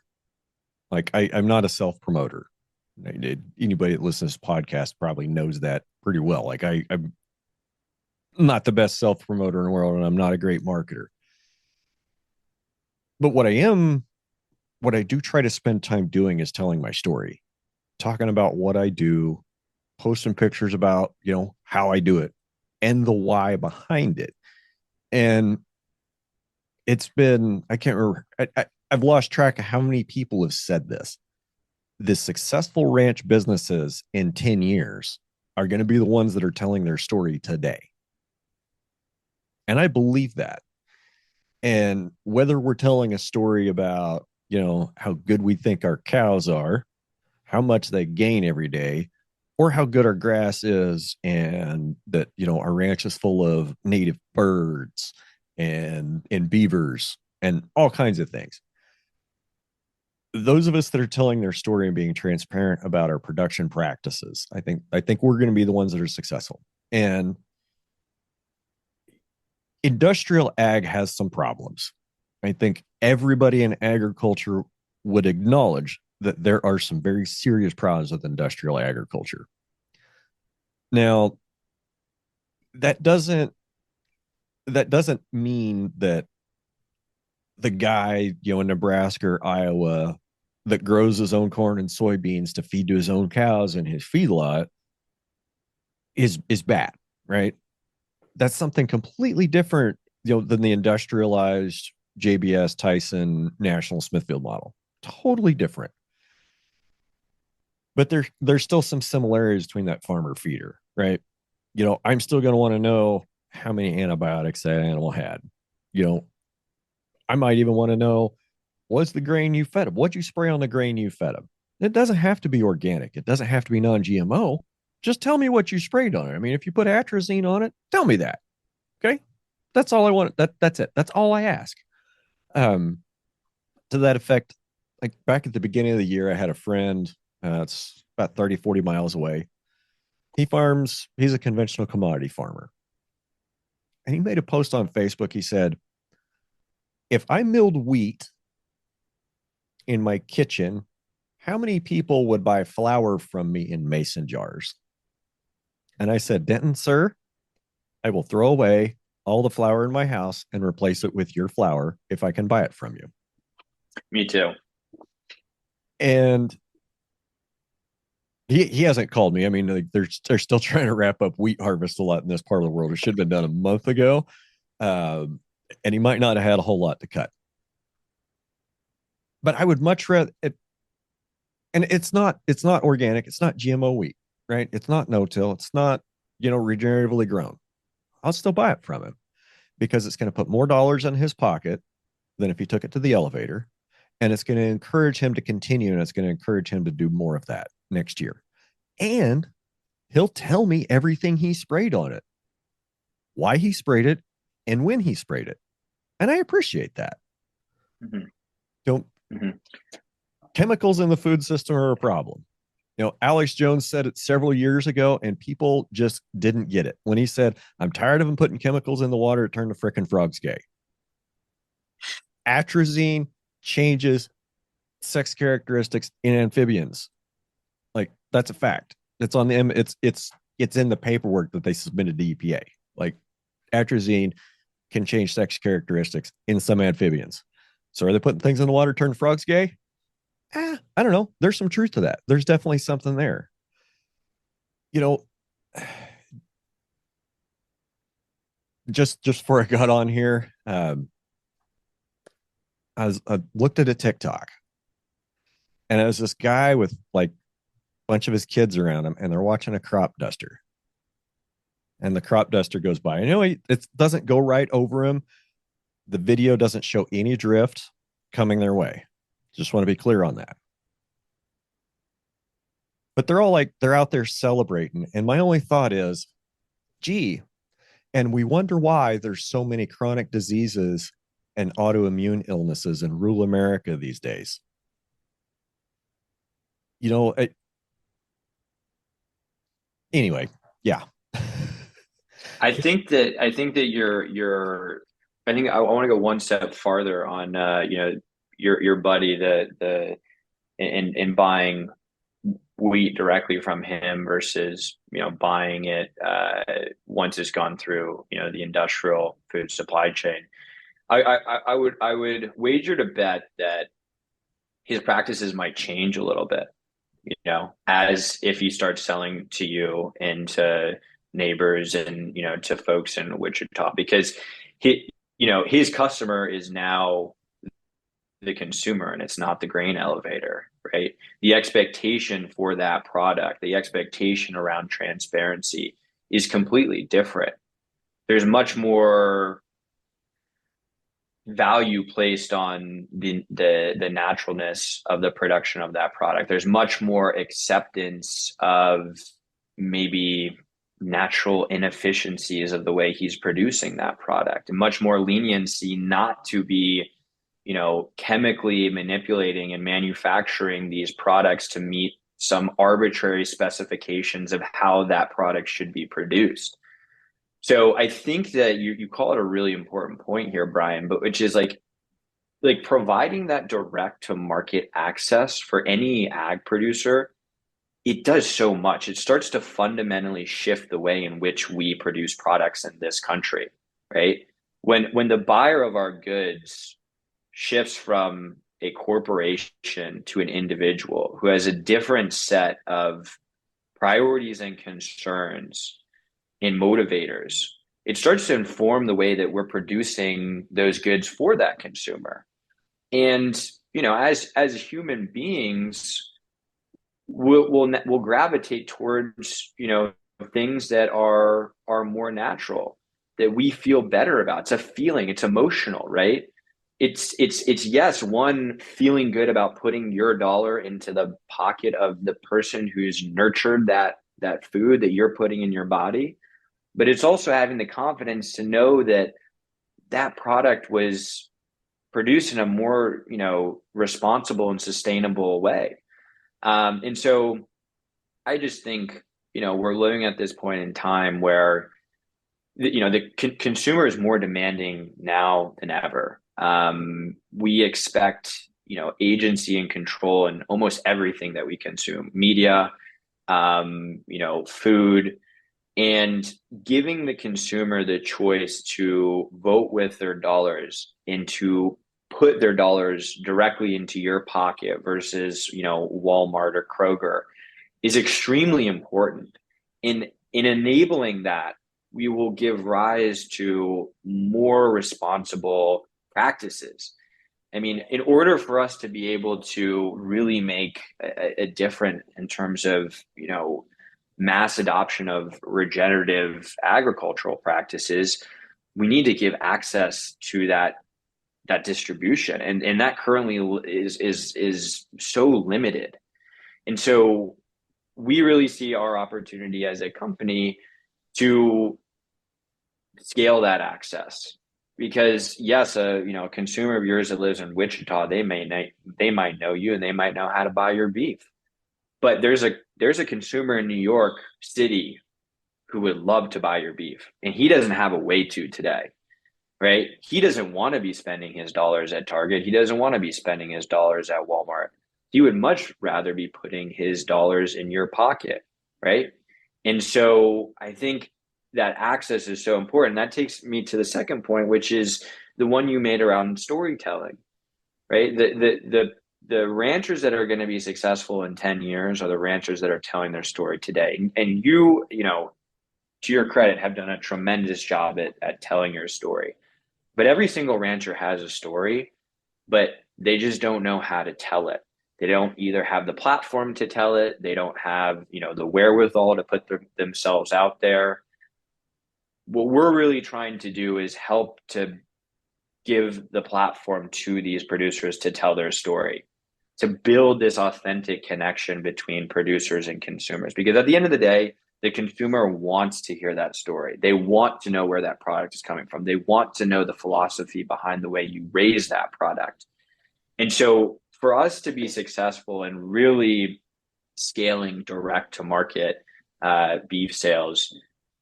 Like I'm not a self promoter. Anybody that listens to this podcast probably knows that pretty well. Like I'm not the best self promoter in the world, and I'm not a great marketer. But what I do try to spend time doing is telling my story, talking about what I do, posting pictures about, how I do it and the why behind it. And it's been, I can't remember, I've lost track of how many people have said this. The successful ranch businesses in 10 years are going to be the ones that are telling their story today. And I believe that. And whether we're telling a story about, how good we think our cows are, how much they gain every day, or how good our grass is, and that, our ranch is full of native birds and beavers and all kinds of things. Those of us that are telling their story and being transparent about our production practices, I think we're going to be the ones that are successful. And industrial ag has some problems. I think everybody in agriculture would acknowledge that there are some very serious problems with industrial agriculture. Now, that doesn't mean that the guy, in Nebraska or Iowa that grows his own corn and soybeans to feed to his own cows in his feedlot is bad, right? That's something completely different, than the industrialized JBS, Tyson, National Smithfield model. Totally different. But there's still some similarities between that farmer feeder, right? I'm still going to want to know how many antibiotics that animal had. I might even want to know, what's the grain you fed them? What'd you spray on the grain you fed them? It doesn't have to be organic. It doesn't have to be non-GMO. Just tell me what you sprayed on it. I mean, if you put atrazine on it, tell me that. Okay. That's all I want. That's it. That's all I ask. To that effect, like back at the beginning of the year, I had a friend, it's about 30, 40 miles away. He's a conventional commodity farmer. And he made a post on Facebook. He said, if I milled wheat in my kitchen, how many people would buy flour from me in mason jars? And I said, Denton, sir, I will throw away all the flour in my house and replace it with your flour if I can buy it from you. Me too. And he hasn't called me. I mean, like, they're still trying to wrap up wheat harvest a lot in this part of the world. It should have been done a month ago. And he might not have had a whole lot to cut. But I would much rather it, and it's not organic, it's not GMO wheat, right? It's not no-till, it's not, regeneratively grown. I'll still buy it from him because it's going to put more dollars in his pocket than if he took it to the elevator. And it's going to encourage him to continue, and it's going to encourage him to do more of that next year. And he'll tell me everything he sprayed on it, why he sprayed it, and when he sprayed it. And I appreciate that. Mm-hmm. Don't mm-hmm. Chemicals in the food system are a problem. Alex Jones said it several years ago, and people just didn't get it when he said, I'm tired of them putting chemicals in the water to turn the frickin' frogs gay. Atrazine changes sex characteristics in amphibians. Like, That's a fact. It's on them. It's in the paperwork that they submitted to EPA. Like atrazine can change sex characteristics in some amphibians. So are they putting things in the water to turn frogs gay? I don't know. There's some truth to that. There's definitely something there. You know, just before I got on here, I looked at a TikTok, and it was this guy with like a bunch of his kids around him, and they're watching a crop duster, and the crop duster goes by. And it doesn't go right over him. The video doesn't show any drift coming their way. Just want to be clear on that. But they're all like, they're out there celebrating. And my only thought is, gee, and we wonder why there's so many chronic diseases and autoimmune illnesses in rural America these days. You know, anyway, yeah. I think I want to go one step farther on your buddy in buying wheat directly from him versus buying it once it's gone through the industrial food supply chain. I would wager to bet that his practices might change a little bit, as if he starts selling to you and to neighbors and to folks in Wichita, because his customer is now the consumer and it's not the grain elevator, right? The expectation for that product, the expectation around transparency is completely different. There's much more value placed on the naturalness of the production of that product. There's much more acceptance of maybe natural inefficiencies of the way he's producing that product, and much more leniency not to be chemically manipulating and manufacturing these products to meet some arbitrary specifications of how that product should be produced. So I think that you call it a really important point here, Brian, but which is like providing that direct to market access for any ag producer, it does so much. It starts to fundamentally shift the way in which we produce products in this country, right? When the buyer of our goods shifts from a corporation to an individual who has a different set of priorities and concerns and motivators, it starts to inform the way that we're producing those goods for that consumer. And as human beings, we'll gravitate towards things that are more natural, that we feel better about. It's a feeling, it's emotional, right? It's yes, one, feeling good about putting your dollar into the pocket of the person who's nurtured that food that you're putting in your body, but it's also having the confidence to know that that product was produced in a more responsible and sustainable way. And so I just think we're living at this point in time where the consumer is more demanding now than ever. We expect agency and control in almost everything that we consume, media, food, and giving the consumer the choice to vote with their dollars and to put their dollars directly into your pocket versus Walmart or Kroger is extremely important. In enabling that, we will give rise to more responsible practices. I mean, in order for us to be able to really make a difference in terms of mass adoption of regenerative agricultural practices, we need to give access to that distribution, and that currently is so limited. And so we really see our opportunity as a company to scale that access, because yes, a consumer of yours that lives in Wichita, they might know you and they might know how to buy your beef, but there's a consumer in New York City who would love to buy your beef, and he doesn't have a way to today, right? He doesn't want to be spending his dollars at Target. He doesn't want to be spending his dollars at Walmart. he would much rather be putting his dollars in your pocket, right? And so I think that access is so important. That takes me to the second point, which is the one you made around storytelling, right? The ranchers that are going to be successful in 10 years are the ranchers that are telling their story today. And you know, to your credit, have done a tremendous job at telling your story. But every single rancher has a story, but they just don't know how to tell it. They don't either have the platform to tell it. They don't have, you know, the wherewithal to put themselves out there. What we're really trying to do is help to give the platform to these producers to tell their story, to build this authentic connection between producers and consumers. Because at the end of the day, the consumer wants to hear that story. They want to know where that product is coming from. They want to know the philosophy behind the way you raise that product. And so for us to be successful and really scaling direct to market beef sales,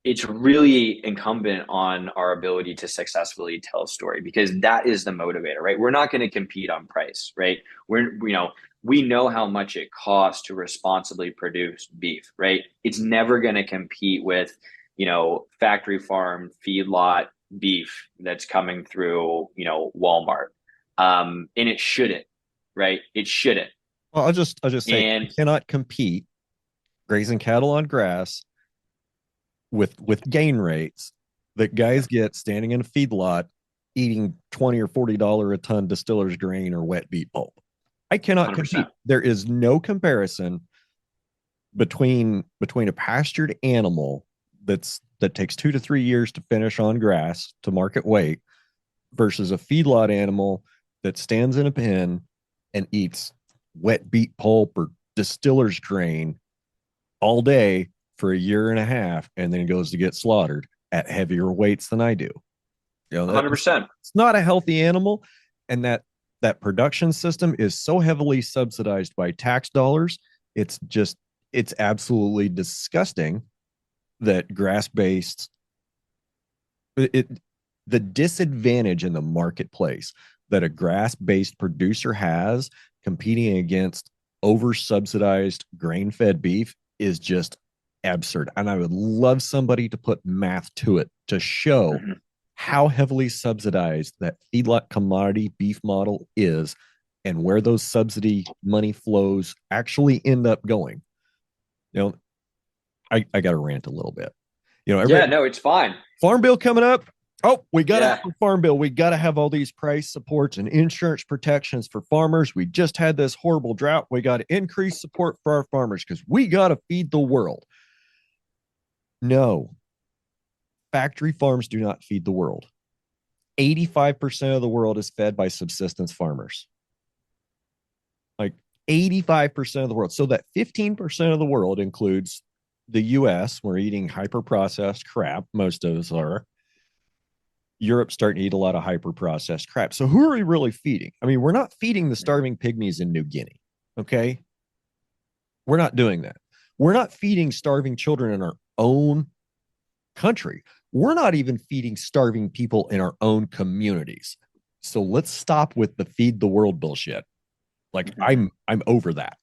it's really incumbent on our ability to successfully tell a story, because that is the motivator, right? We're not going to compete on price, right? We know how much it costs to responsibly produce beef, right? It's never going to compete with, you know, factory farm feedlot beef that's coming through, you know, Walmart. And it shouldn't, right? It shouldn't. Well, I'll just say you And cannot compete grazing cattle on grass with gain rates that guys get standing in a feedlot eating $20 or $40 a ton distiller's grain or wet beet pulp. I cannot compete. 100%. There is no comparison between a pastured animal that takes 2 to 3 years to finish on grass to market weight versus a feedlot animal that stands in a pen and eats wet beet pulp or distiller's grain all day for a year and a half and then goes to get slaughtered at heavier weights than I do. You know, that 100%. it's not a healthy animal, and that production system is so heavily subsidized by tax dollars. It's absolutely disgusting that grass-based it the disadvantage in the marketplace that a grass-based producer has competing against over subsidized grain-fed beef is just absurd. And I would love somebody to put math to it to show Mm-hmm. how heavily subsidized that feedlot commodity beef model is and where those subsidy money flows actually end up going. You know, I got to rant a little bit. You know, Yeah, everybody, no, it's fine. farm bill coming up. Oh, we got to have Yeah. a farm bill. We got to have all these price supports and insurance protections for farmers. We just had this horrible drought. We got to increase support for our farmers because we got to feed the world. No, factory farms do not feed the world. 85% of the world is fed by subsistence farmers. Like 85% of the world. So that 15% of the world includes the US. We're eating hyper processed crap. Most of us are. Europe's starting to eat a lot of hyper processed crap. So who are we really feeding? I mean, we're not feeding the starving pygmies in New Guinea. Okay. We're not doing that. We're not feeding starving children in our own country. We're not even feeding starving people in our own communities. So let's stop with the feed the world bullshit. Like Mm-hmm. I'm over that.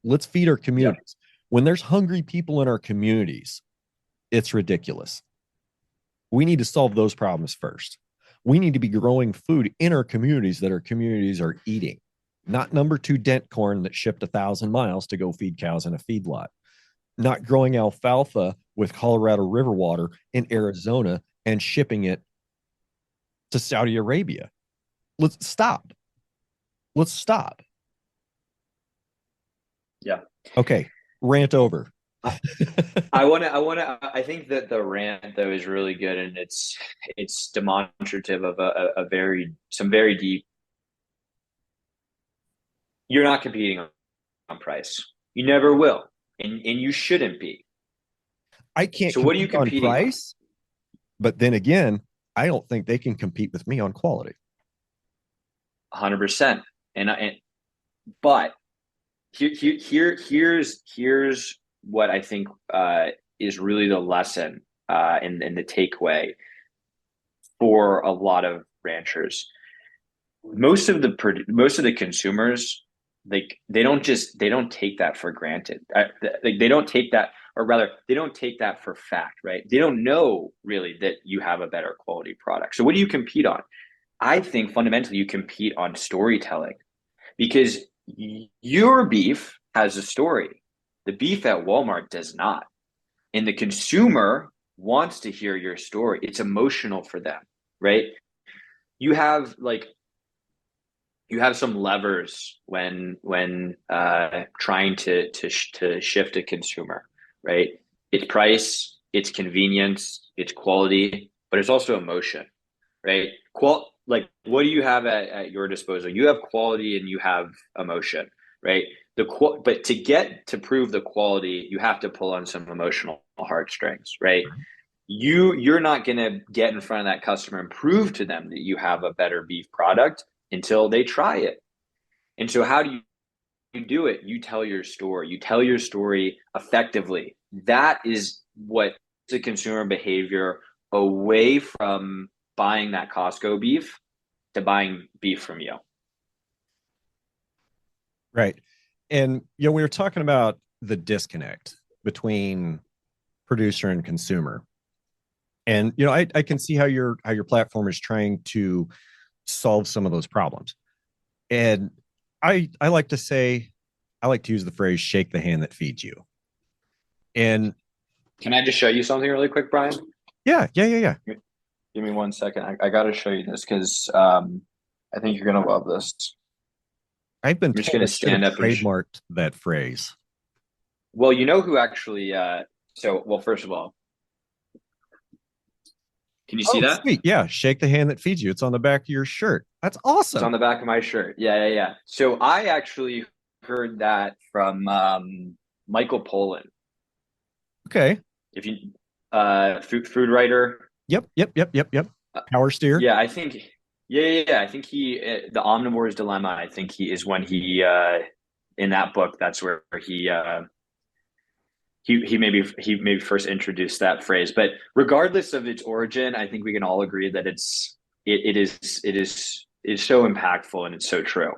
Let's feed our Yep. communities. When there's hungry people in our communities, it's ridiculous. We need to solve those problems first. We need to be growing food in our communities that our communities are eating, not number two dent corn that shipped 1,000 miles to go feed cows in a feedlot, not growing alfalfa with Colorado River water in Arizona and shipping it to Saudi Arabia. Let's stop. Let's stop. Yeah. Okay, rant over. I think that the rant though is really good, and it's demonstrative of some very deep. You're not competing on price. You never will, and you shouldn't be. I can't So what are you compete on competing on? price, but then again, I don't think they can compete with me on quality. 100%. And but here's what I think is really the lesson and the takeaway for a lot of ranchers. Most of the consumers like they don't take that for granted. Like they don't take that, or rather, they don't take that for fact, right? They don't know really that you have a better quality product. So what do you compete on? I think fundamentally you compete on storytelling because your beef has a story. The beef at Walmart does not. And the consumer wants to hear your story. It's emotional for them, right? You have like you have some levers when trying to shift a consumer, right? It's price, it's convenience, it's quality, but it's also emotion, right? Like what do you have at your disposal? You have quality and you have emotion, right? But to prove the quality, you have to pull on some emotional heartstrings, right? You're not going to get in front of that customer and prove to them that you have a better beef product until they try it. And so how do you do it? You tell your story. You tell your story effectively. That is what the consumer behavior away from buying that Costco beef to buying beef from you. Right. And we were talking about the disconnect between producer and consumer. And I can see how your platform is trying to solve some of those problems. And I like to say, I like to use the phrase shake the hand that feeds you. And Can I just show you something really quick, Brian? yeah, yeah, yeah, yeah. Give me 1 second. I got to show you this because I think you're going to love this. I've been I'm just told going I to should have stand up and trademarked that phrase. well, you know who actually well, first of all, can you see Oh, that? sweet. Yeah. Shake the hand that feeds you. It's on the back of your shirt. That's It's on awesome. the back of my shirt. Yeah, yeah, yeah. So I actually heard that from Michael Pollan. Okay. If you food writer. Yep. Yep. Yep. Yep. Yep. Uh, Power steer. yeah, I think yeah, yeah, yeah. I think he the omnivore's dilemma. I think he is when he in that book. That's where he maybe first introduced that phrase. But regardless of its origin, I think we can all agree that it is so impactful and it's so true.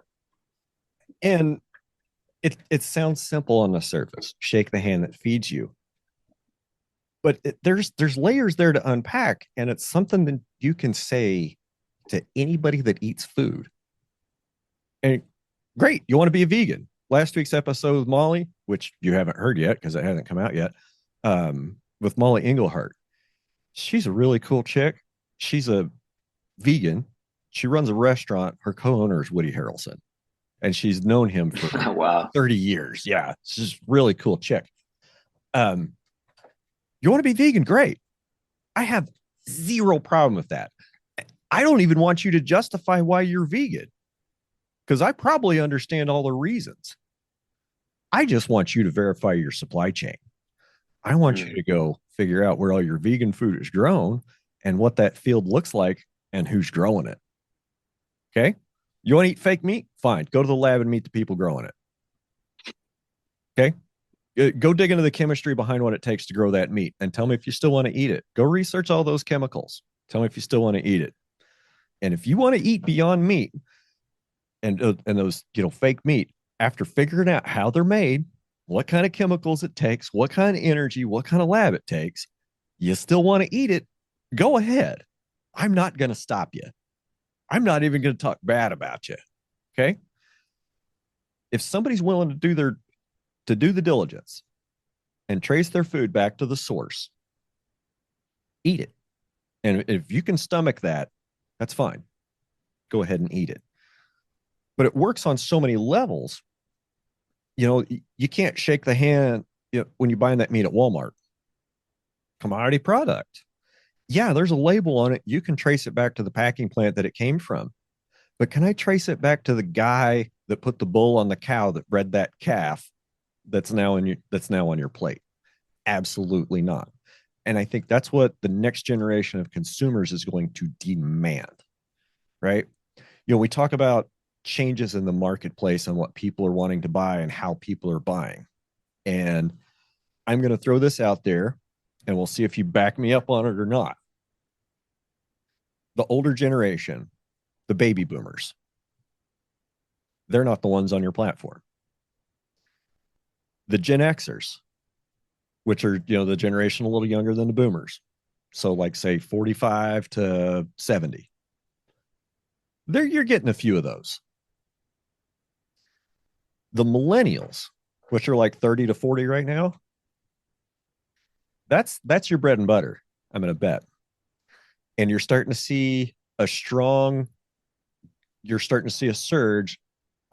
And it sounds simple on the surface. Shake the hand that feeds you. But there's layers there to unpack, and it's something that you can say to anybody that eats food. And great, you want to be a vegan. Last week's episode with Molly, which you haven't heard yet because it hasn't come out yet, with Molly Englehart. She's a really cool chick. She's a vegan. She runs a restaurant. Her co-owner is Woody Harrelson, and she's known him for Wow. 30 years. Yeah, she's a really cool chick. Um, you want to be vegan? Great. I have zero problem with that. I don't even want you to justify why you're vegan because I probably understand all the reasons. I just want you to verify your supply chain. I want you Mm. to go figure out where all your vegan food is grown and what that field looks like and who's growing it. Okay. You want to eat fake meat? Fine. Go to the lab and meet the people growing it. Okay. Go dig into the chemistry behind what it takes to grow that meat and tell me if you still want to eat it. Go research all those chemicals. Tell me if you still want to eat it. And if you want to eat beyond meat and those fake meat, after figuring out how they're made, what kind of chemicals it takes, what kind of energy, what kind of lab it takes, you still want to eat it, go ahead. I'm not going to stop you. I'm not even going to talk bad about you. Okay. If somebody's willing to do the diligence and trace their food back to the source, eat it. And if you can stomach that, that's fine. Go ahead and eat it. But it works on so many levels. You can't shake the hand when you're buying that meat at Walmart. Commodity product. Yeah, there's a label on it. You can trace it back to the packing plant that it came from. But can I trace it back to the guy that put the bull on the cow that bred that calf that's now on your plate? Absolutely not. And I think that's what the next generation of consumers is going to demand, right? We talk about changes in the marketplace and what people are wanting to buy and how people are buying. And I'm going to throw this out there and we'll see if you back me up on it or not. The older generation, the baby boomers, They're not the ones on your platform. The Gen Xers, which are, the generation a little younger than the boomers. So like say 45 to 70. You're getting a few of those. The millennials, which are like 30 to 40 right now, that's your bread and butter, I'm going to bet. And you're starting to see a surge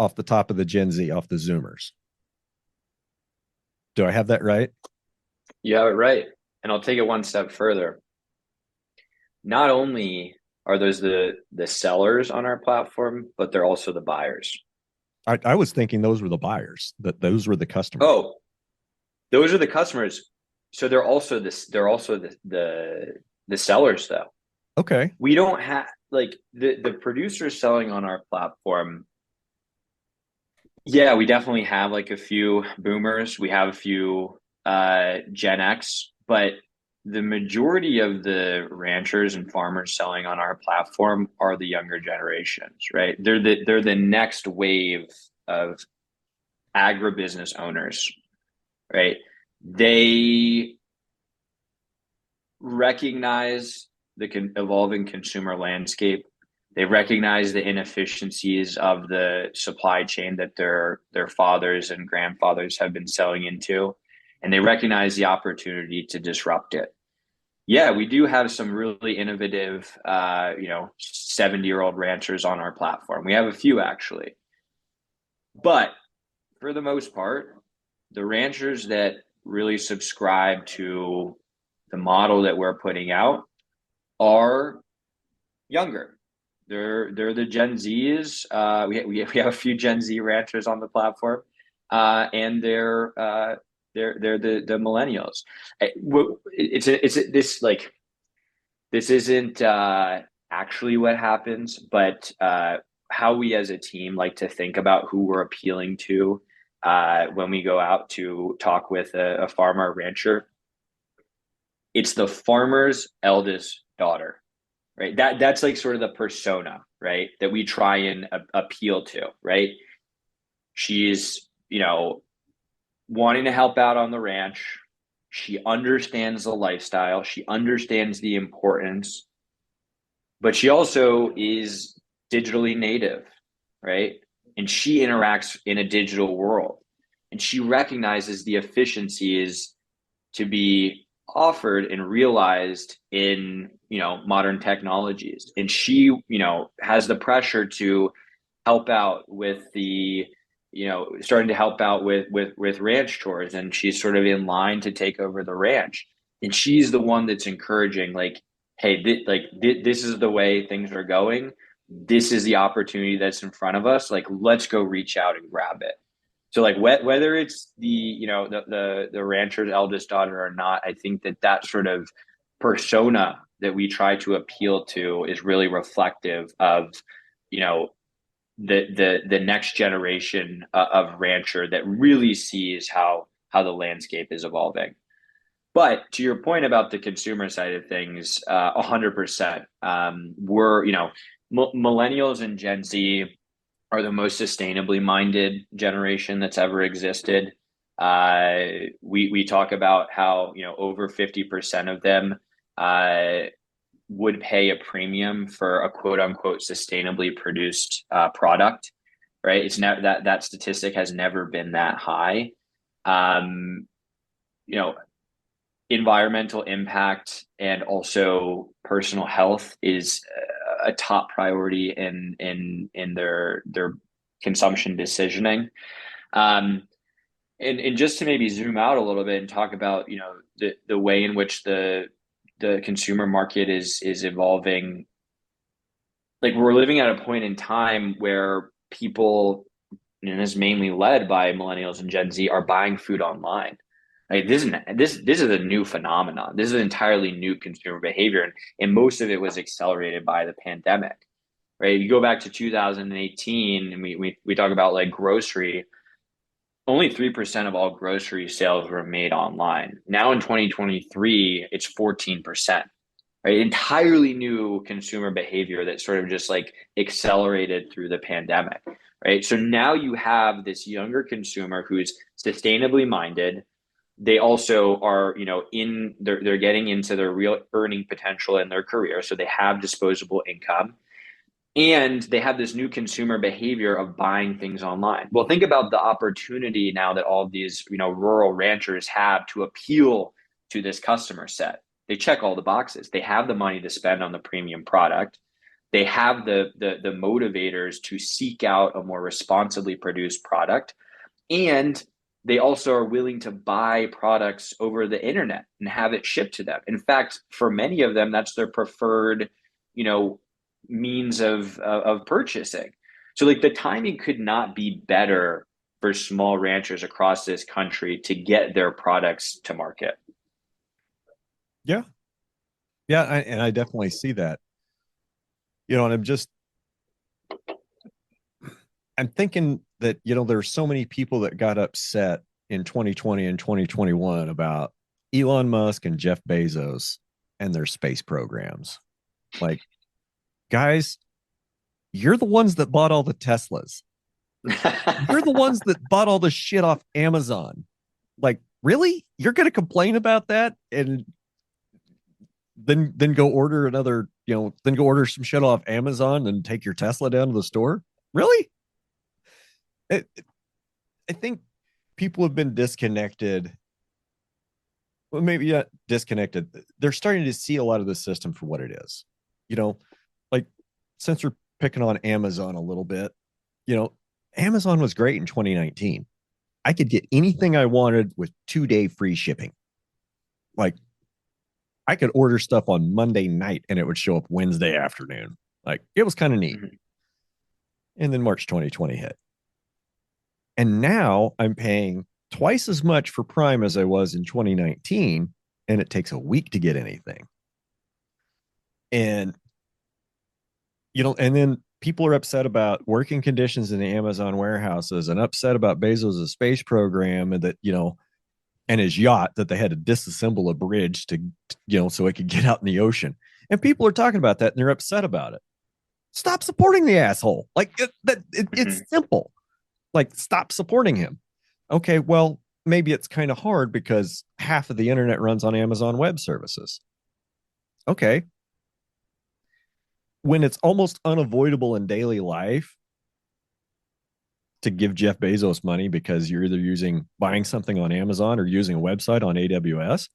off the top of the Gen Z, off the Zoomers. Do I have that right? Yeah, right. And I'll take it one step further. Not only are those the sellers on our platform, but they're also the buyers. I was thinking those were the buyers, that those were the customers. Oh, those are the customers. So they're also the sellers though. Okay. We don't have like the producers selling on our platform. Yeah, we definitely have like a few boomers. We have a few Gen X, but the majority of the ranchers and farmers selling on our platform are the younger generations, right? They're the next wave of agribusiness owners, right? They recognize the evolving consumer landscape. They recognize the inefficiencies of the supply chain that their fathers and grandfathers have been selling into, and they recognize the opportunity to disrupt it. Yeah, we do have some really innovative, 70-year-old ranchers on our platform. We have a few actually, but for the most part, the ranchers that really subscribe to the model that we're putting out are younger. They're the Gen Zs. We have a few Gen Z ranchers on the platform, and they're the millennials. This isn't actually what happens, but how we as a team like to think about who we're appealing to when we go out to talk with a farmer or rancher. It's the farmer's eldest daughter, right? That's like sort of the persona, right? That we try and appeal to, right? She's, wanting to help out on the ranch. She understands the lifestyle. She understands the importance, but she also is digitally native, right? And she interacts in a digital world, and she recognizes the efficiencies to be offered and realized in modern technologies. And she has the pressure to help out with the starting to help out with ranch chores, and she's sort of in line to take over the ranch, and she's the one that's encouraging, like, hey, this is the way things are going, this is the opportunity that's in front of us, like, let's go reach out and grab it. So like whether it's the rancher's eldest daughter or not, I think that sort of persona that we try to appeal to is really reflective of the next generation of rancher that really sees how the landscape is evolving. But to your point about the consumer side of things, 100%. We're millennials and Gen Z are the most sustainably minded generation that's ever existed. We talk about how over 50% of them would pay a premium for a quote unquote sustainably produced product, right? It's never that statistic has never been that high. Environmental impact and also personal health is a top priority in their consumption decisioning. And just to maybe zoom out a little bit and talk about the way in which the consumer market is evolving. Like, we're living at a point in time where people, and it's mainly led by millennials and Gen Z, are buying food online. Like, this is a new phenomenon. This is an entirely new consumer behavior, and most of it was accelerated by the pandemic, right? You go back to 2018, and we talk about like grocery. Only 3% of all grocery sales were made online. Now in 2023, it's 14%. right? Entirely new consumer behavior that sort of just like accelerated through the pandemic, right? So now you have this younger consumer who's sustainably minded. They also are, they're getting into their real earning potential in their career. So they have disposable income and they have this new consumer behavior of buying things online. Well, think about the opportunity now that all of these, rural ranchers have to appeal to this customer set. They check all the boxes. They have the money to spend on the premium product. They have the motivators to seek out a more responsibly produced product, and they also are willing to buy products over the internet and have it shipped to them. In fact, for many of them, that's their preferred, you know, means of purchasing. So like the timing could not be better for small ranchers across this country to get their products to market. Yeah. Yeah. And I definitely see that, and I'm thinking that, there's so many people that got upset in 2020 and 2021 about Elon Musk and Jeff Bezos and their space programs. Like, guys, you're the ones that bought all the Teslas. You're the ones that bought all the shit off Amazon. Like, really? You're going to complain about that and then go order another, then go order some shit off Amazon and take your Tesla down to the store? Really? It, I think people have been disconnected. Well, maybe not disconnected. They're starting to see a lot of the system for what it is. You know, like since we're picking on Amazon a little bit, you know, Amazon was great in 2019. I could get anything I wanted with 2-day free shipping. Like I could order stuff on Monday night and it would show up Wednesday afternoon. Like it was kind of neat. Mhm. And then March 2020 hit. And now I'm paying twice as much for Prime as I was in 2019, and it takes a week to get anything. And, and then people are upset about working conditions in the Amazon warehouses and upset about Bezos' space program and that, and his yacht that they had to disassemble a bridge to, so it could get out in the ocean. And people are talking about that and they're upset about it. Stop supporting the asshole. Like it's simple. Like stop supporting him. Okay, well, maybe it's kind of hard because half of the internet runs on Amazon Web Services. Okay. When it's almost unavoidable in daily life to give Jeff Bezos money because you're either buying something on Amazon or using a website on AWS.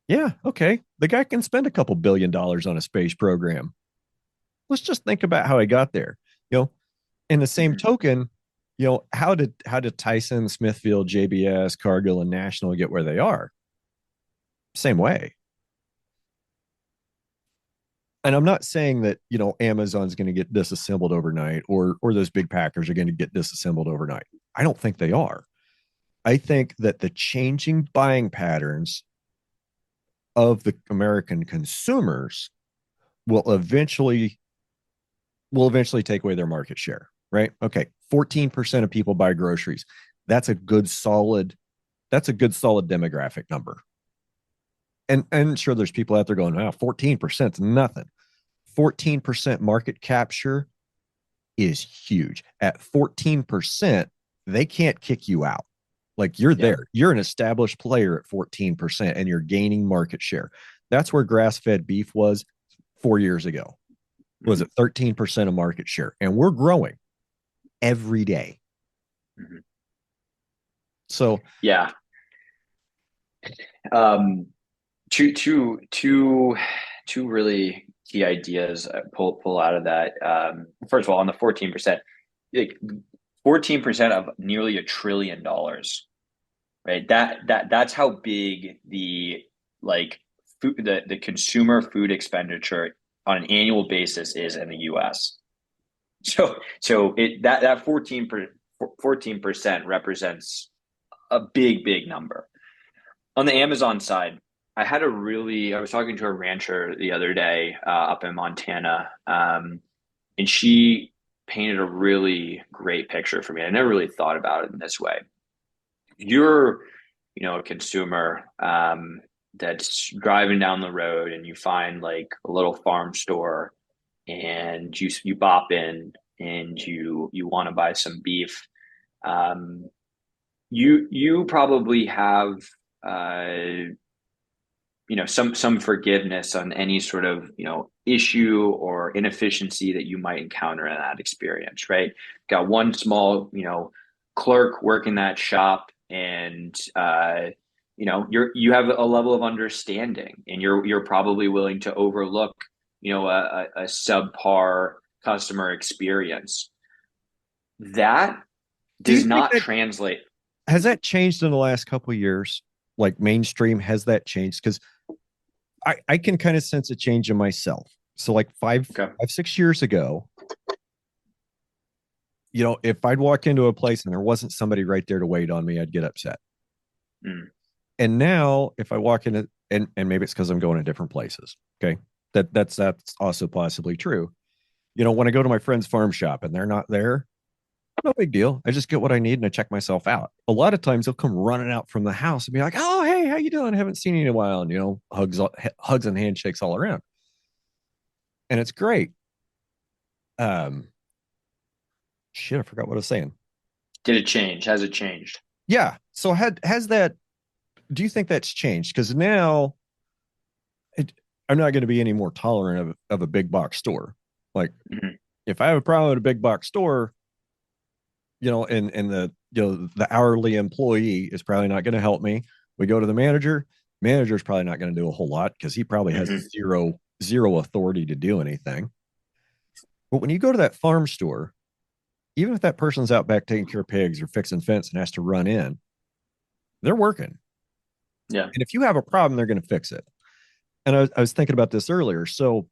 Yeah, okay. The guy can spend a couple $1 billion on a space program. Let's just think about how he got there. In the same token, how did Tyson, Smithfield, JBS, Cargill, and National get where they are? Same way. And I'm not saying that, Amazon's going to get disassembled overnight or those big packers are going to get disassembled overnight. I don't think they are. I think that the changing buying patterns of the American consumers will eventually take away their market share, right? Okay, 14% of people buy groceries. That's a good solid demographic number. And sure, there's people out there going, 14% is nothing. 14% market capture is huge. At 14%, they can't kick you out. Like you're there. You're an established player at 14% and you're gaining market share. That's where grass-fed beef was 4 years ago. Was at 13% of market share. And we're growing every day. Mm-hmm. So yeah. Two really key ideas pull out of that. First of all, on the 14%, like 14% of nearly $1 trillion, right? That's how big the the consumer food expenditure on an annual basis is in the U.S. So that 14% represents a big number. On the Amazon side, I was talking to a rancher the other day up in Montana, and she painted a really great picture for me. I never really thought about it in this way. You're, a consumer. that's driving down the road and you find like a little farm store and you bop in and you want to buy some beef. um, you probably have uh, some forgiveness on any sort of issue or inefficiency that you might encounter in that experience, right? Got one small clerk working that shop, and you have a level of understanding, and you're probably willing to overlook a subpar customer experience. That Do you does think not that translate. has that changed in the last couple of years? Like mainstream, has that changed? Because I can kind of sense a change in myself. So like Okay. 6 years ago, if I'd walk into a place and there wasn't somebody right there to wait on me, I'd get upset. Mm. And now if I walk in, and maybe it's because I'm going to different places. Okay. That's also possibly true. When I go to my friend's farm shop and they're not there, no big deal. I just get what I need and I check myself out. A lot of times they'll come running out from the house and be like, "Oh, hey, how you doing? I haven't seen you in a while." And hugs and handshakes all around, and it's great. Um, shit, I forgot what I was saying. Did it change? Has it changed? Yeah. So has that? Do you think that's changed? Because now I'm not going to be any more tolerant of a big box store. Like, Mhm. if I have a problem at a big box store, and the hourly employee is probably not going to help me. We go to the manager's probably not going to do a whole lot because he probably has Mhm. zero authority to do anything. But when you go to that farm store, even if that person's out back taking care of pigs or fixing fence and has to run in, they're working. Yeah. And if you have a problem, they're going to fix it. And I was thinking about this earlier. So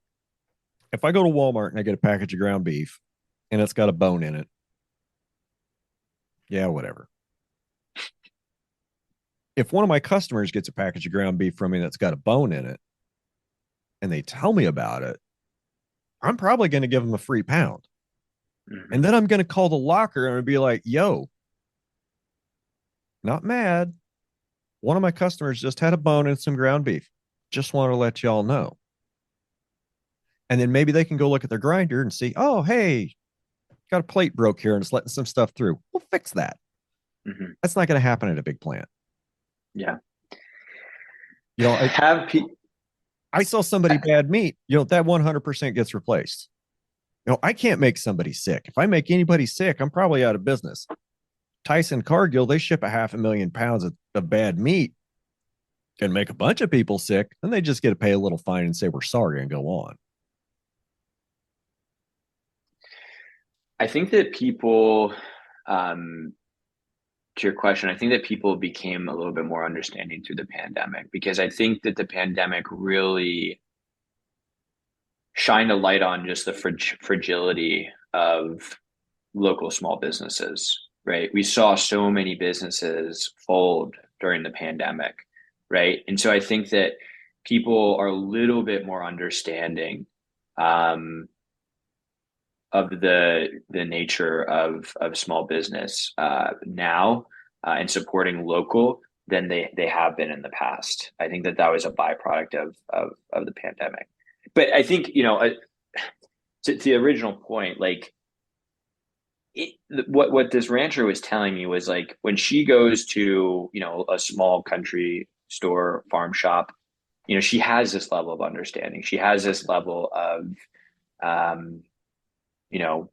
if I go to Walmart and I get a package of ground beef and it's got a bone in it, yeah, whatever. If one of my customers gets a package of ground beef from me that's got a bone in it and they tell me about it, I'm probably going to give them a free pound. And Mhm. then I'm going to call the locker and be like, "Yo, not mad. One of my customers just had a bone and some ground beef. Just want to let y'all know." And then maybe they can go look at their grinder and see, "Oh, hey, got a plate broke here and it's letting some stuff through. We'll fix that." Mhm. That's not going to happen at a big plant. Yeah. You know, I, Have pe- I sell somebody bad meat, that 100% gets replaced. I can't make somebody sick. If I make anybody sick, I'm probably out of business. Tyson Cargill, they ship 500,000 pounds of bad meat and make a bunch of people sick. Then they just get to pay a little fine and say, "We're sorry," and go on. I think that people, um, to your question, I think that people became a little bit more understanding through the pandemic, because I think that the pandemic really shined a light on just the fragility of local small businesses, right? We saw so many businesses fold during the pandemic, right? And so I think that people are a little bit more understanding, um, of the nature of small business now, and supporting local than they have been in the past. I think that that was a byproduct of the pandemic. But I think to the original point, like what this rancher was telling me was like when she goes to a small country store farm shop, she has this level of understanding. She has this level of um, you know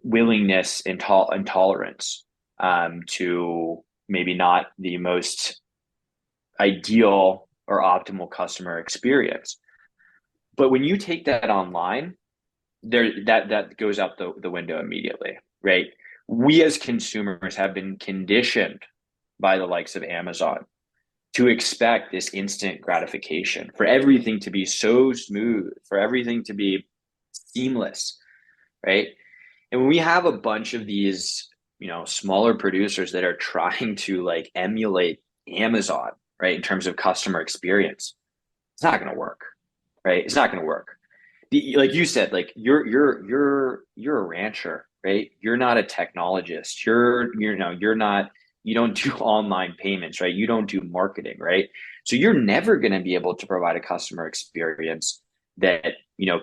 willingness and tolerance, to maybe not the most ideal or optimal customer experience. But when you take that online, there that goes out the window immediately, right? We as consumers have been conditioned by the likes of Amazon to expect this instant gratification, for everything to be so smooth, for everything to be seamless, right? And when we have a bunch of these, smaller producers that are trying to like emulate Amazon, right, in terms of customer experience, it's not going to work, right? It's not going to work. Like you said, like you're a rancher, right? You're not a technologist. You're not. you don't do online payments, right? You don't do marketing, right? So you're never going to be able to provide a customer experience that,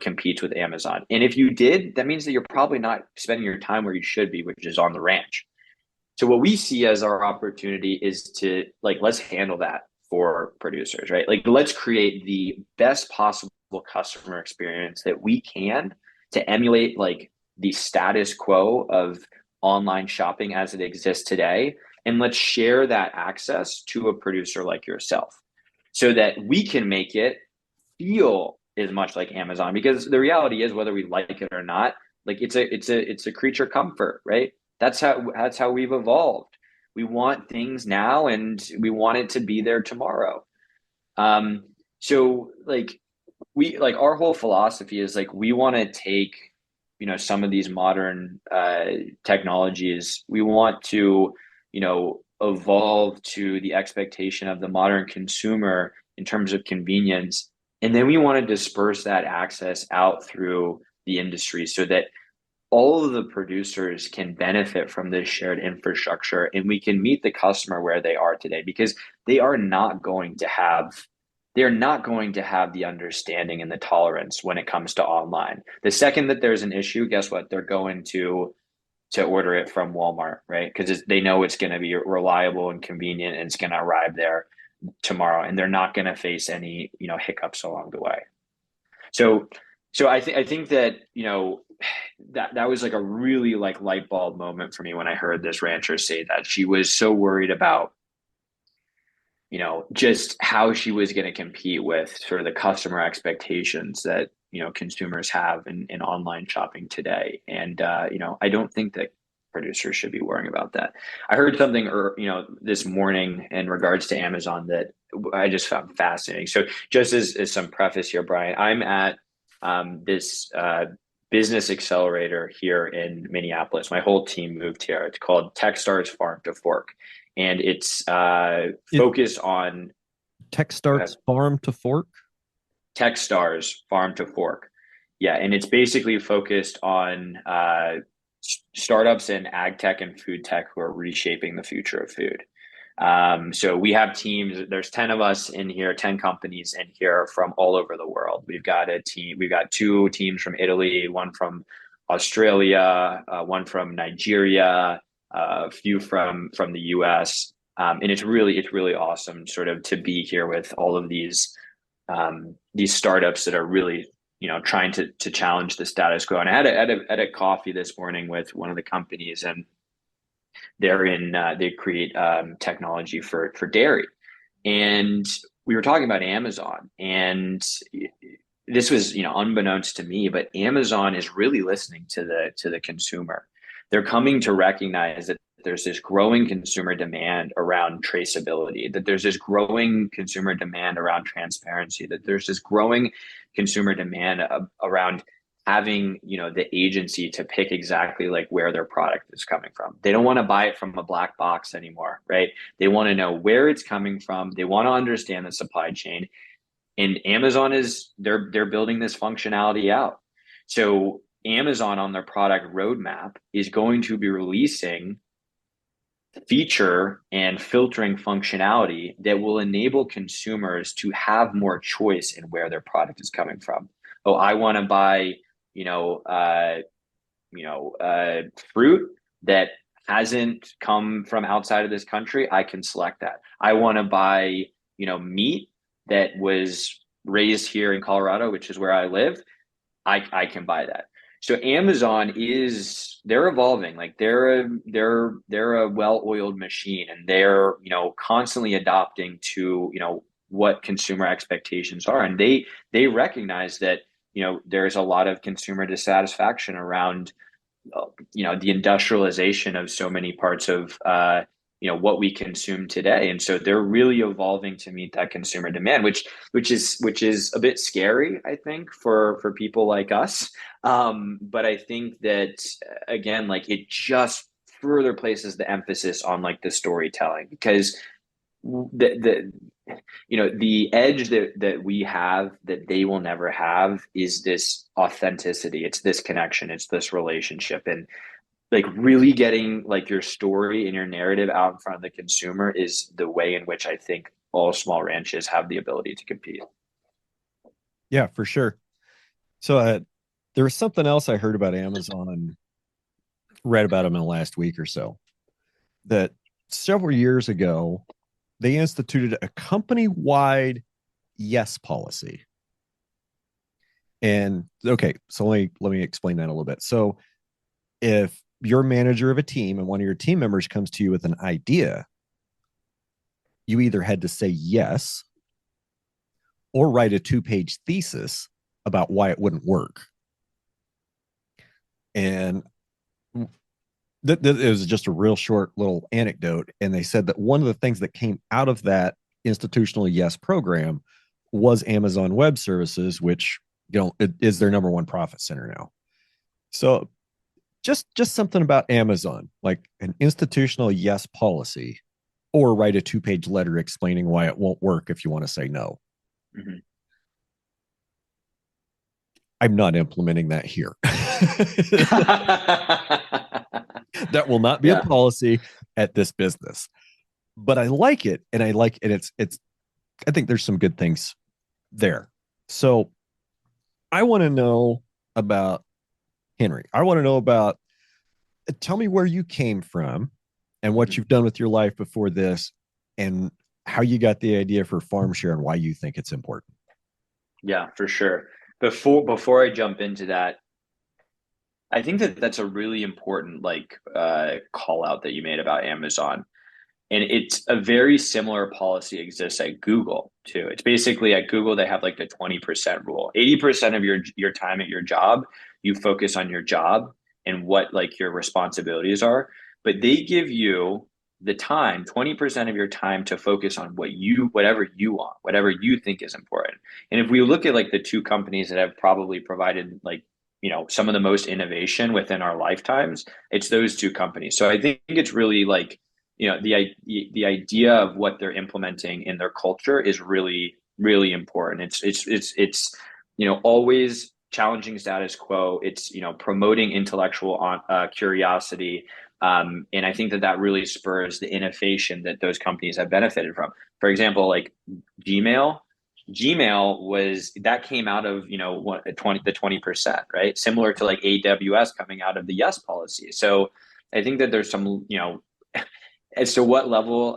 competes with Amazon. And if you did, that means that you're probably not spending your time where you should be, which is on the ranch. So what we see as our opportunity is to, like, let's handle that for producers, right? Like, let's create the best possible customer experience that we can to emulate like the status quo of online shopping as it exists today. And let's share that access to a producer like yourself so that we can make it feel as much like Amazon, because the reality is, whether we like it or not, like it's a creature comfort, right? That's how we've evolved. We want things now and we want it to be there tomorrow. So like our whole philosophy is like we want to take some of these modern technologies. We want to evolve to the expectation of the modern consumer in terms of convenience, and then we want to disperse that access out through the industry so that all of the producers can benefit from this shared infrastructure, and we can meet the customer where they are today, because they are not going to have they're not going to have the understanding and the tolerance when it comes to online. The second that there's an issue, guess what? They're going to order it from Walmart, right? Because they know it's going to be reliable and convenient, and it's going to arrive there tomorrow, and they're not going to face any hiccups along the way. So I think that that was like a really like light bulb moment for me when I heard this rancher say that she was so worried about just how she was going to compete with sort of the customer expectations that consumers have in online shopping today. And I don't think that producers should be worrying about that. I heard something this morning in regards to Amazon that I just found fascinating. So just as some preface here, Brian, I'm at this business accelerator here in Minneapolis. My whole team moved here. It's called Techstars Farm to Fork, and it's focused on Techstars Farm to Fork. Techstars Farm to Fork, yeah, and it's basically focused on startups in ag tech and food tech who are reshaping the future of food. So we have teams. There's 10 of us in here, 10 companies in here from all over the world. We've got two teams from Italy, one from Australia, one from Nigeria, a few from the US. And it's really awesome sort of to be here with all of these startups that are really trying to challenge the status quo. And I had a coffee this morning with one of the companies, and they create technology for dairy, and we were talking about Amazon, and this was unbeknownst to me, but Amazon is really listening to the consumer. They're coming to recognize that there's this growing consumer demand around traceability, that there's this growing consumer demand around transparency, that there's this growing consumer demand around having the agency to pick exactly like where their product is coming from. They don't want to buy it from a black box anymore, right? They want to know where it's coming from. They want to understand the supply chain, and Amazon they're building this functionality out. So Amazon on their product roadmap is going to be releasing feature and filtering functionality that will enable consumers to have more choice in where their product is coming from. Oh, I want to buy fruit that hasn't come from outside of this country. I can select that. I want to buy meat that was raised here in Colorado, which is where I live. I can buy that. So Amazon they're evolving. Like they're a well-oiled machine, and they're constantly adopting to what consumer expectations are, and they recognize that there's a lot of consumer dissatisfaction around the industrialization of so many parts of what we consume today, and so they're really evolving to meet that consumer demand, which is a bit scary, I think, for people like us. But I think that again, like it just further places the emphasis on like the storytelling, because the edge that we have that they will never have is this authenticity. It's this connection. It's this relationship. And like really getting like your story and your narrative out in front of the consumer is the way in which I think all small ranches have the ability to compete. Yeah, for sure. So there was something else I heard about Amazon, read about them in the last week or so, that several years ago they instituted a company-wide yes policy. And okay, so let me explain that a little bit. So if you're manager of a team and one of your team members comes to you with an idea, you either had to say yes or write a 2-page thesis about why it wouldn't work. And it was just a real short little anecdote. And they said that one of the things that came out of that institutional yes program was Amazon Web Services, which it is their number one profit center now. So just something about Amazon, like an institutional yes policy, or write a 2-page letter explaining why it won't work if you want to say no. Mm-hmm. I'm not implementing that here. That will not be a Yeah. policy at this business. But I like it, and I like it. It's I think there's some good things there. So I want to know about Henry. I want to know about tell me where you came from and what Mhm. you've done with your life before this and how you got the idea for Farmshare and why you think it's important. Yeah, for sure. Before I jump into that, I think that that's a really important like call out that you made about Amazon. And it's a very similar policy exists at Google too. It's basically at Google they have like the 20% rule. 80% of your time at your job, you focus on your job and what like your responsibilities are, but they give you the time, 20% of your time to focus on whatever you want, whatever you think is important. And if we look at like the two companies that have probably provided like, some of the most innovation within our lifetimes, it's those two companies. So I think it's really like the idea of what they're implementing in their culture is really important. It's always challenging status quo. It's promoting intellectual curiosity, and I think that that really spurs the innovation that those companies have benefited from. For example, like Gmail. Gmail was that came out of 20%, right? Similar to like AWS coming out of the yes policy. So I think that there's some as to what level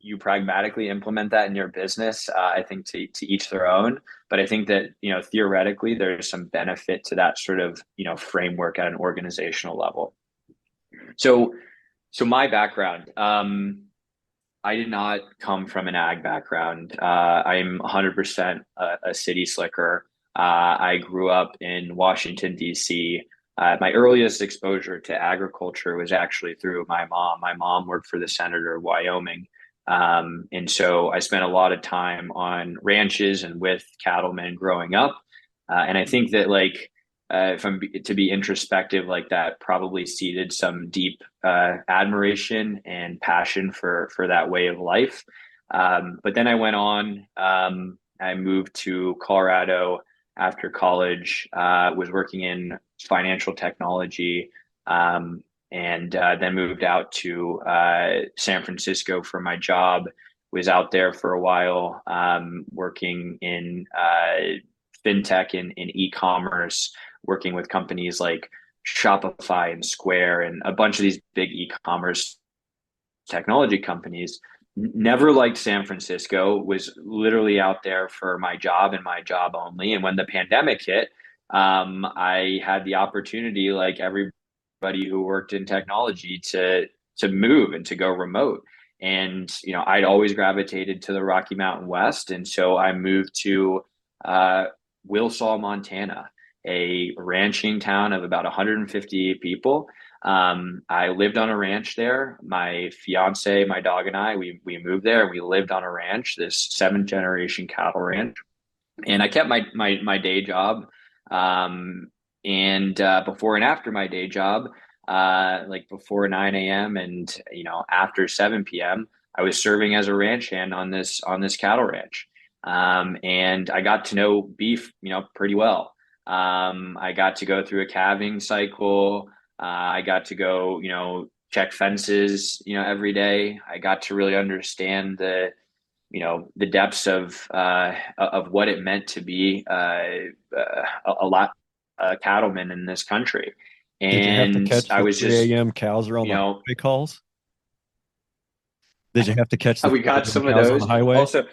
you pragmatically implement that in your business, I think to each their own. But I think that theoretically there's some benefit to that sort of framework at an organizational level. So so my background, I did not come from an ag background. I'm 100% a city slicker. I grew up in Washington, D.C. My earliest exposure to agriculture was actually through my mom. My mom worked for the senator of Wyoming. And so I spent a lot of time on ranches and with cattlemen growing up. And I think that like if I'm to be introspective, like that probably seeded some deep admiration and passion for that way of life. But then I went on. I moved to Colorado after college. Was working in financial technology, and then moved out to San Francisco for my job. Was out there for a while, working in fintech and in e-commerce, working with companies like Shopify and Square and a bunch of these big e-commerce technology companies. Never liked San Francisco, was literally out there for my job and my job only. And when the pandemic hit, I had the opportunity, like everybody who worked in technology, to move and to go remote. And I'd always gravitated to the Rocky Mountain West, and so I moved to uh, Wilsaw, Montana, a ranching town of about 150 people. I lived on a ranch there. My fiance, my dog, and I, we moved there and we lived on a ranch, this seventh generation cattle ranch. And I kept my day job. And before and after my day job, like before 9 a.m. and after 7 p.m., I was serving as a ranch hand on this cattle ranch. And I got to know beef, pretty well. I got to go through a calving cycle. I got to go, check fences, every day. I got to really understand the depths of what it meant to be a lot cattlemen in this country. Did you have to And catch I the was 3 just, a.m. cows around you the know, highway calls? Did you have to catch the we 3 got a.m. some of cows on the those. highway? Also,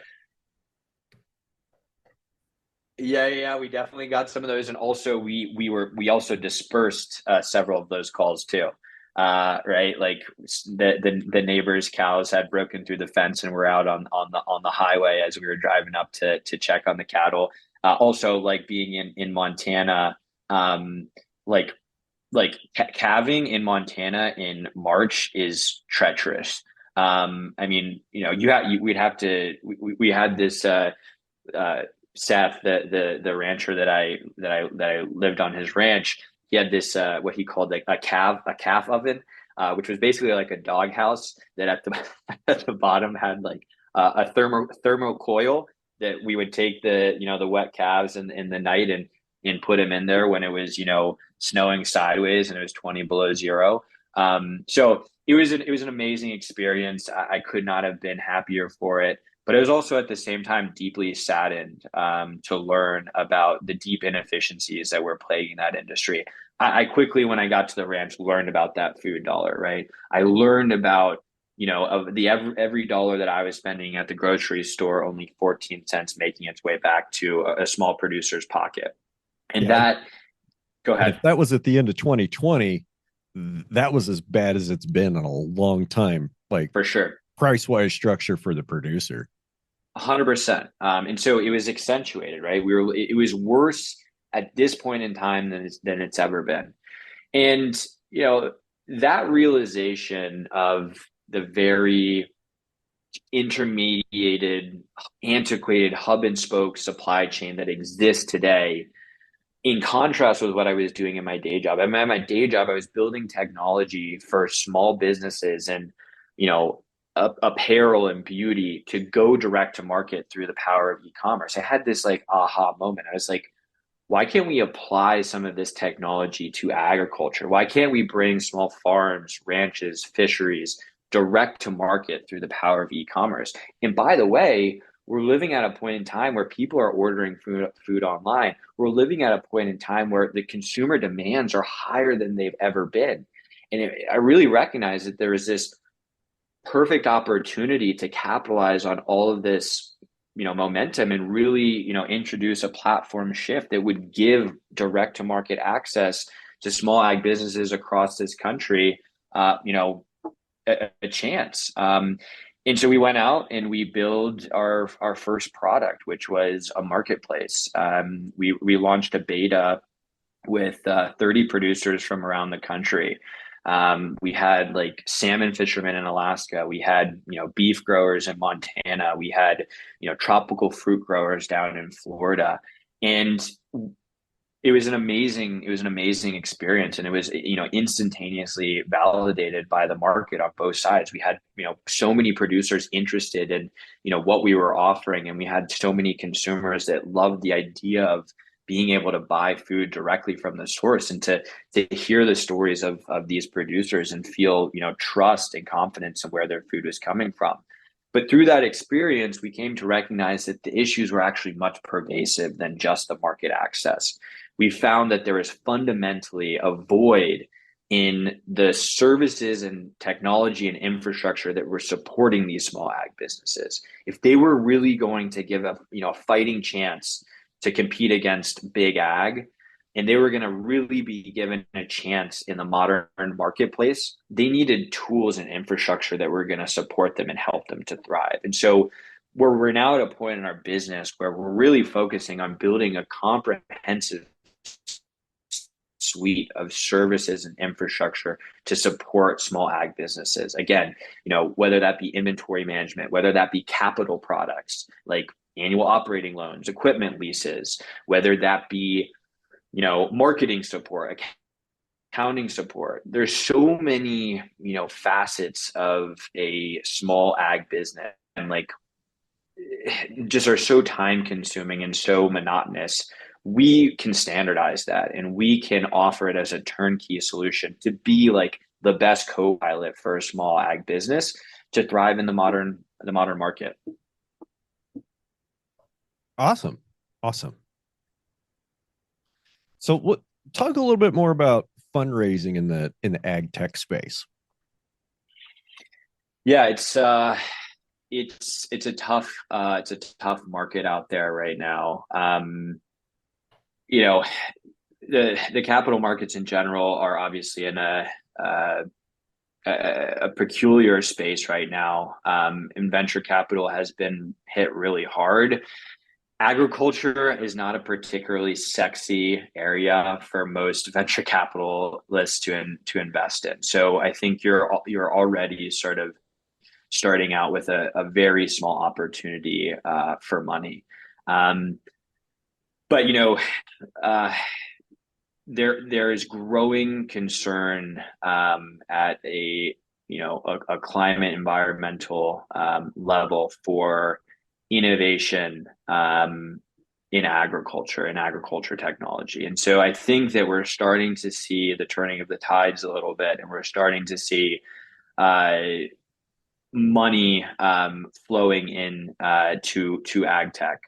yeah, we definitely got some of those, and also we also dispersed several of those calls too. Right, like the neighbors' cows had broken through the fence and were out on the highway as we were driving up to check on the cattle. Also, like being in Montana, like calving in Montana in March is treacherous. I mean, we'd have to we had this uh, Seth, the rancher that I lived on his ranch. He had this what he called like a calf oven, which was basically like a doghouse that at the at the bottom had like a thermocoil that we would take the wet calves in the night and put them in there when it was snowing sideways and it was 20 below zero. So it was an amazing experience. I could not have been happier for it, but I was also at the same time deeply saddened to learn about the deep inefficiencies that were plaguing that industry. I quickly, when I got to the ranch, learned about that food dollar, right? I learned about, of the every dollar that I was spending at the grocery store, only 14 cents making its way back to a small producer's pocket. And Yeah. that, go And if ahead. that was at the end of 2020, that was as bad as it's been in a long time, like For sure. price wise structure for the producer. 100%. And so it was accentuated, right? It was worse at this point in time than it's ever been. And, that realization of the very intermediated, antiquated hub and spoke supply chain that exists today, in contrast with what I was doing in my day job. At my day job, I was building technology for small businesses and, you know, apparel and beauty to go direct to market through the power of e-commerce. I had this like aha moment. I was like, why can't we apply some of this technology to agriculture? Why can't we bring small farms, ranches, fisheries direct to market through the power of e-commerce? And by the way, we're living at a point in time where people are ordering food online. We're living at a point in time where the consumer demands are higher than they've ever been. And I really recognize that there is this perfect opportunity to capitalize on all of this momentum and really introduce a platform shift that would give direct to market access to small ag businesses across this country a chance. And so we went out and we built our first product, which was a marketplace. We launched a beta with 30 producers from around the country. We had like salmon fishermen in Alaska. We had, beef growers in Montana. We had, tropical fruit growers down in Florida. And it was an amazing experience. And it was, instantaneously validated by the market on both sides. We had, so many producers interested in, what we were offering. And we had so many consumers that loved the idea of being able to buy food directly from the source and to hear the stories of these producers and feel, trust and confidence in where their food was coming from. But through that experience, we came to recognize that the issues were actually much pervasive than just the market access. We found that there is fundamentally a void in the services and technology and infrastructure that were supporting these small ag businesses. If they were really going to give a fighting chance to compete against big ag, and they were going to really be given a chance in the modern marketplace, they needed tools and infrastructure that were going to support them and help them to thrive. And so we're now at a point in our business where we're really focusing on building a comprehensive suite of services and infrastructure to support small ag businesses. Again, whether that be inventory management, whether that be capital products like annual operating loans, equipment leases, whether that be marketing support, accounting support. There's so many, facets of a small ag business, and like just are so time consuming and so monotonous. we can standardize that and we can offer it as a turnkey solution to be like the best co-pilot for a small ag business to thrive in the modern market. Awesome. Awesome. So what talk a little bit more about fundraising in the ag tech space. Yeah, it's a tough market out there right now. You know, the capital markets in general are obviously in uh, a peculiar space right now. And venture capital has been hit really hard. Agriculture is not a particularly sexy area for most venture capitalists to invest in. So I think you're already sort of starting out with a very small opportunity for money. Um, but uh, there is growing concern at a climate environmental level for innovation in agriculture technology. And so I think that we're starting to see the turning of the tides a little bit, and we're starting to see uh, money flowing in to ag tech.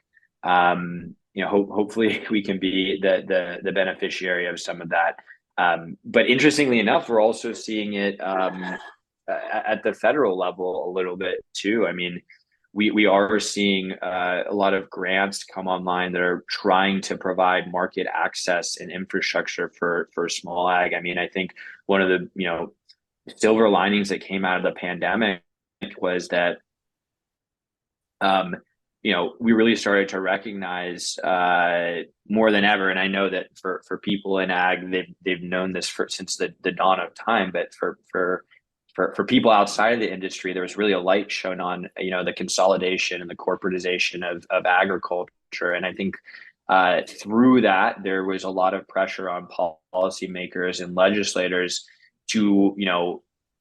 Hopefully we can be the beneficiary of some of that. But interestingly enough, we're also seeing it at the federal level a little bit too. I mean, we are seeing a lot of grants come online that are trying to provide market access and infrastructure for small ag. I mean, I think one of the silver linings that came out of the pandemic was that we really started to recognize more than ever, and I know that for people in ag, they've known this since the dawn of time. But for people outside of the industry, there was really a light shown on the consolidation and the corporatization of agriculture, and I think through that there was a lot of pressure on policymakers and legislators to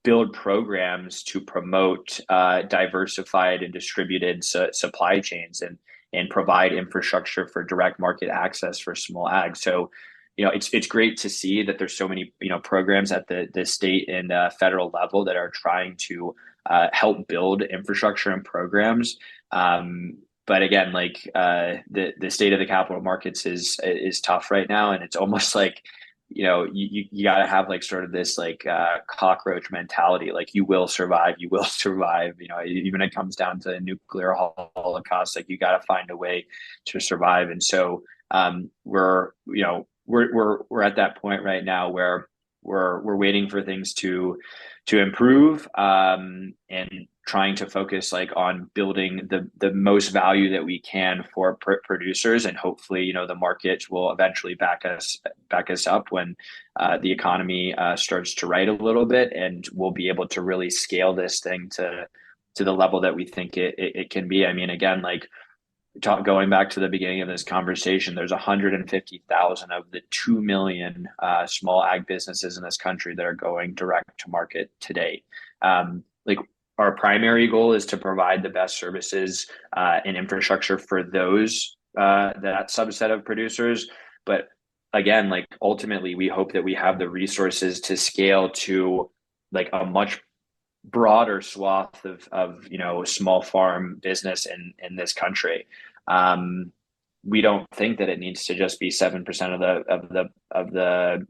build programs to promote diversified and distributed supply chains and provide infrastructure for direct market access for small ag. So, it's great to see that there's so many programs at the state and federal level that are trying to help build infrastructure and programs. But again, like the state of the capital markets is tough right now, and it's almost like you got to have like sort of this like cockroach mentality, like you will survive, even when it comes down to nuclear holocaust, like you got to find a way to survive. And so we're at that point right now where we're waiting for things to improve, and trying to focus like on building the most value that we can for producers, and hopefully the market will eventually back us up when the economy starts to right a little bit, and we'll be able to really scale this thing to the level that we think it can be. I mean, again, like going back to the beginning of this conversation, there's 150,000 of the 2 million small ag businesses in this country that are going direct to market today. Like our primary goal is to provide the best services and infrastructure for those that subset of producers. But again, like ultimately, we hope that we have the resources to scale to like a much broader swath of small farm business in this country. We don't think that it needs to just be 7% of the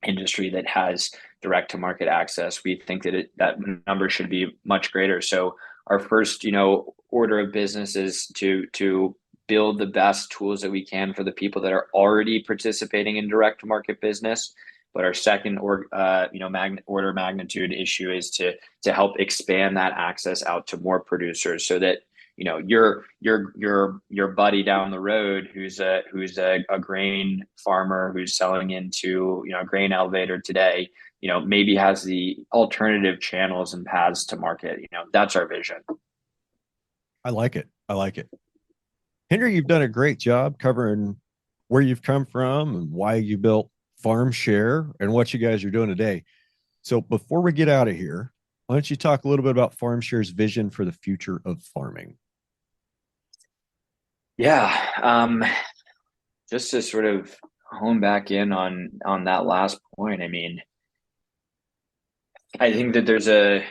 industry that has direct to market access. We think that number should be much greater. So our first order of business is to build the best tools that we can for the people that are already participating in direct to market business. But our second order magnitude issue is to help expand that access out to more producers, so that your buddy down the road who's a grain farmer who's selling into a grain elevator today, maybe has the alternative channels and paths to market. That's our vision. I like it. I like it. Henry, you've done a great job covering where you've come from and why you built Farmshare and what you guys are doing today. So before we get out of here, why don't you talk a little bit about Farmshare's vision for the future of farming? Yeah. just to sort of hone back in on that last point, I mean, I think that there's a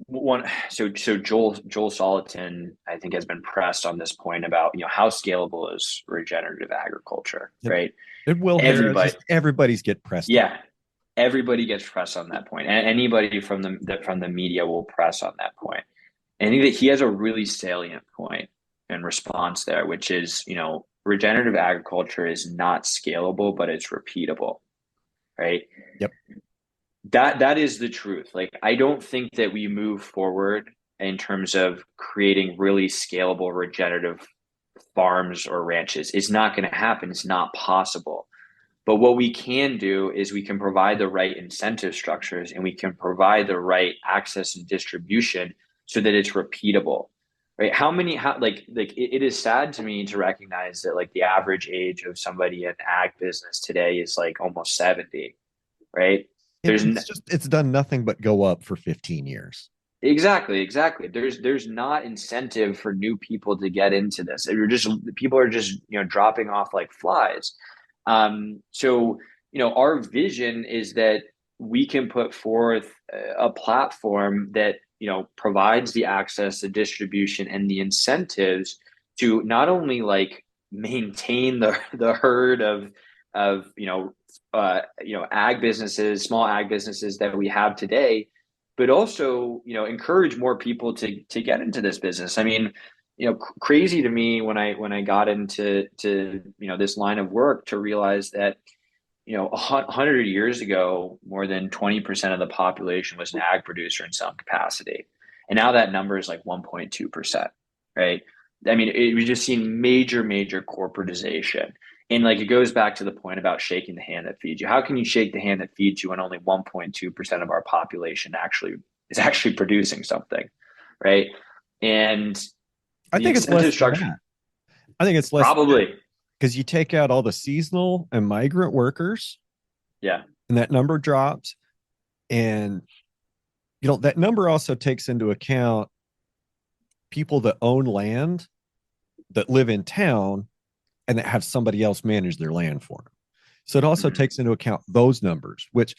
one so Joel Salatin, I think, has been pressed on this point about, how scalable is regenerative agriculture, It, right? it will, Harris. Everybody, Just everybody's get pressed on. yeah, everybody gets pressed on that point, and anybody from the media will press on that point. And I think that he has a really salient point in response there, which is, regenerative agriculture is not scalable, but it's repeatable, right? Yep. That is the truth. Like, I don't think that we move forward in terms of creating really scalable regenerative farms or ranches. It's not going to happen. It's not possible. But what we can do is we can provide the right incentive structures, and we can provide the right access and distribution so that it's repeatable. Right? It is sad to me to recognize that, like, the average age of somebody in ag business today is like almost 70, right? There's It's done nothing but go up for 15 years. Exactly. There's not incentive for new people to get into this. People are just, dropping off like flies. So, our vision is that we can put forth a platform that, provides the access, the distribution, and the incentives to not only like maintain the herd of ag businesses, small ag businesses that we have today, but also, encourage more people to get into this business. I mean, crazy to me when I got into this line of work to realize that, 100 years ago, more than 20% of the population was an ag producer in some capacity. And now that number is like 1.2%, right? I mean, we've just seen major corporatization. And like, it goes back to the point about shaking the hand that feeds you. How can you shake the hand that feeds you when only 1.2% of our population is actually producing something, right? And I the think it's less incentive than structure, that. I think it's less probably, because you take out all the seasonal and migrant workers, yeah. and that number drops. And that number also takes into account people that own land, that live in town, and that have somebody else manage their land for them. So it also Mhm. takes into account those numbers, which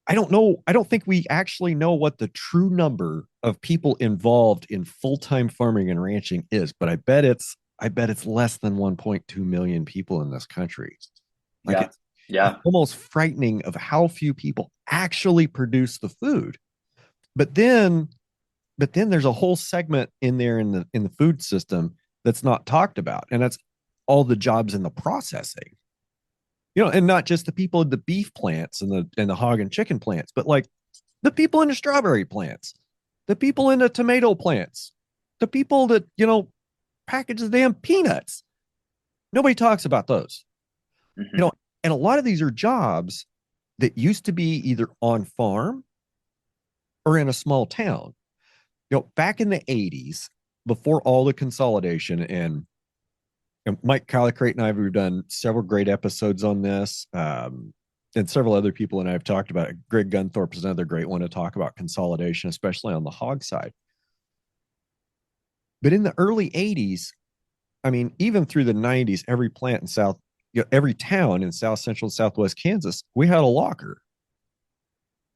I don't know. I don't think we actually know what the true number of people involved in full-time farming and ranching is, but I bet it's less than 1.2 million people in this country. Like Yeah. it's Yeah. almost frightening of how few people actually produce the food. But then there's a whole segment in there in the food system that's not talked about, and that's all the jobs in the processing. And not just the people in the beef plants and the hog and chicken plants, but like the people in the strawberry plants, the people in the tomato plants, the people that package the damn peanuts. Nobody talks about those. you Mhm. know and a lot of these are jobs that used to be either on farm or in a small town. Back in the 80s, before all the consolidation, and Mike Collicrate and I have done several great episodes on this, and several other people and I have talked about it. Greg Gunthorpe is another great one to talk about consolidation, especially on the hog side. But in the early 80s, I mean, even through the 90s, every plant in every town in South Central and Southwest Kansas, we had a locker.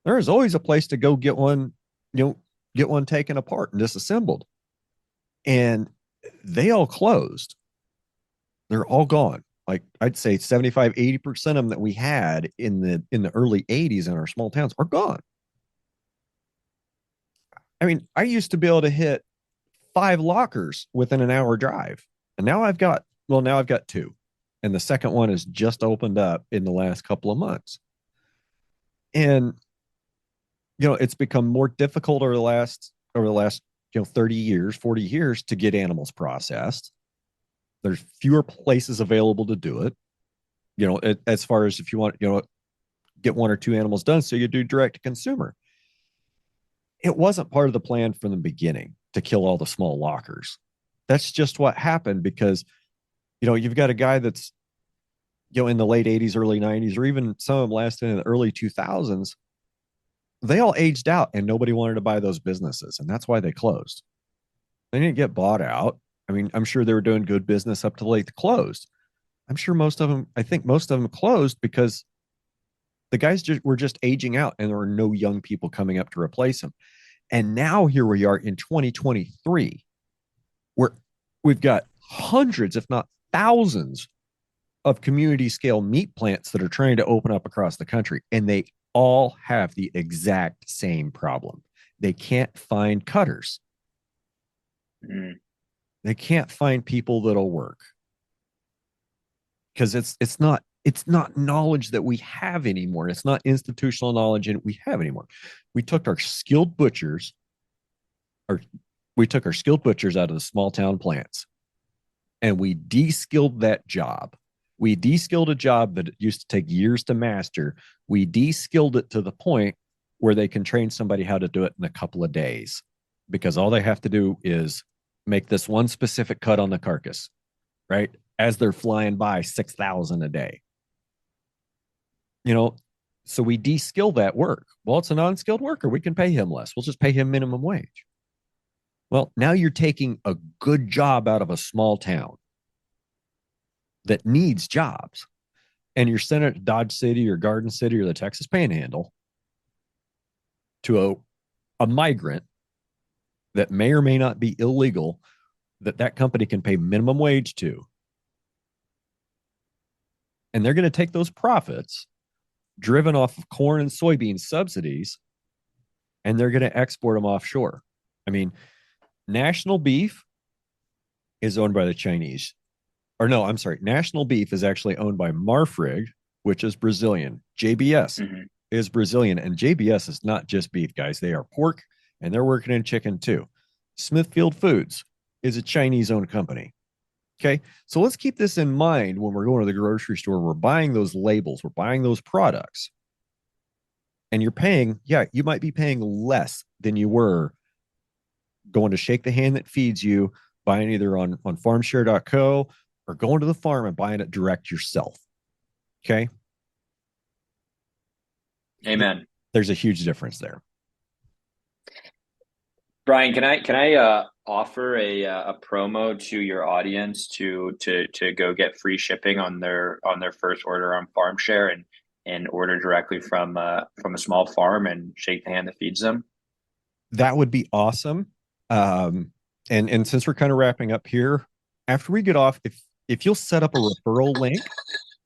There was always a place to go get one taken apart and disassembled. And they all closed. They're all gone. Like, I'd say 75, 80% of them that we had in the early 80s in our small towns are gone. I mean, I used to be able to hit 5 lockers within an hour drive. And now I've got 2. And the second one has just opened up in the last couple of months. And it's become more difficult over the last 30 years, 40 years to get animals processed. There's fewer places available to do it. As far as if you want, get 1 or 2 animals done, so you do direct to consumer. It wasn't part of the plan from the beginning to kill all the small lockers. That's just what happened because, you've got a guy that's, in the late 80s, early 90s, or even some of them lasted in the early 2000s. They all aged out and nobody wanted to buy those businesses. And that's why they closed. They didn't get bought out. I mean, I'm sure they were doing good business up till they closed. I think most of them closed because the guys were just aging out and there were no young people coming up to replace them. And now here we are in 2023, where we've got hundreds, if not thousands, of community scale meat plants that are trying to open up across the country. And they all have the exact same problem. They can't find cutters. They can't find people that'll work because it's not knowledge that we have anymore. It's not institutional knowledge that we have anymore. We took our skilled butchers, or we took our skilled butchers out of the small town plants, and we de-skilled that job. We de-skilled a job that used to take years to master. We de-skilled it to the point where they can train somebody how to do it in a couple of days, because all they have to do is make this one specific cut on the carcass, right? As they're flying by 6,000 a day. You know, so we de-skill that work. Well, it's a non-skilled worker. We can pay him less. We'll just pay him minimum wage. Well, now you're taking a good job out of a small town that needs jobs, and you're sending it to Dodge City or Garden City or the Texas Panhandle to a migrant that may or may not be illegal, that company can pay minimum wage to. And they're going to take those profits driven off of corn and soybean subsidies, and they're going to export them offshore. I mean, National Beef is owned by the Chinese. Or no, I'm sorry. National Beef is actually owned by Marfrig, which is Brazilian. JBS is Brazilian, and JBS is not just beef, guys. They are pork, and they're working in chicken too. Smithfield Foods is a Chinese-owned company. Okay, so let's keep this in mind when we're going to the grocery store. We're buying those labels, we're buying those products, and you're paying, you might be paying less than you were going to shake the hand that feeds you, buying either on farmshare.co or going to the farm and buying it direct yourself. Okay. Amen. There's a huge difference there. Brian, can I offer a promo to your audience to go get free shipping on their first order on Farmshare and order directly from a small farm and shake the hand that feeds them? That would be awesome. And since we're kind of wrapping up here, after we get off, if you'll set up a referral link,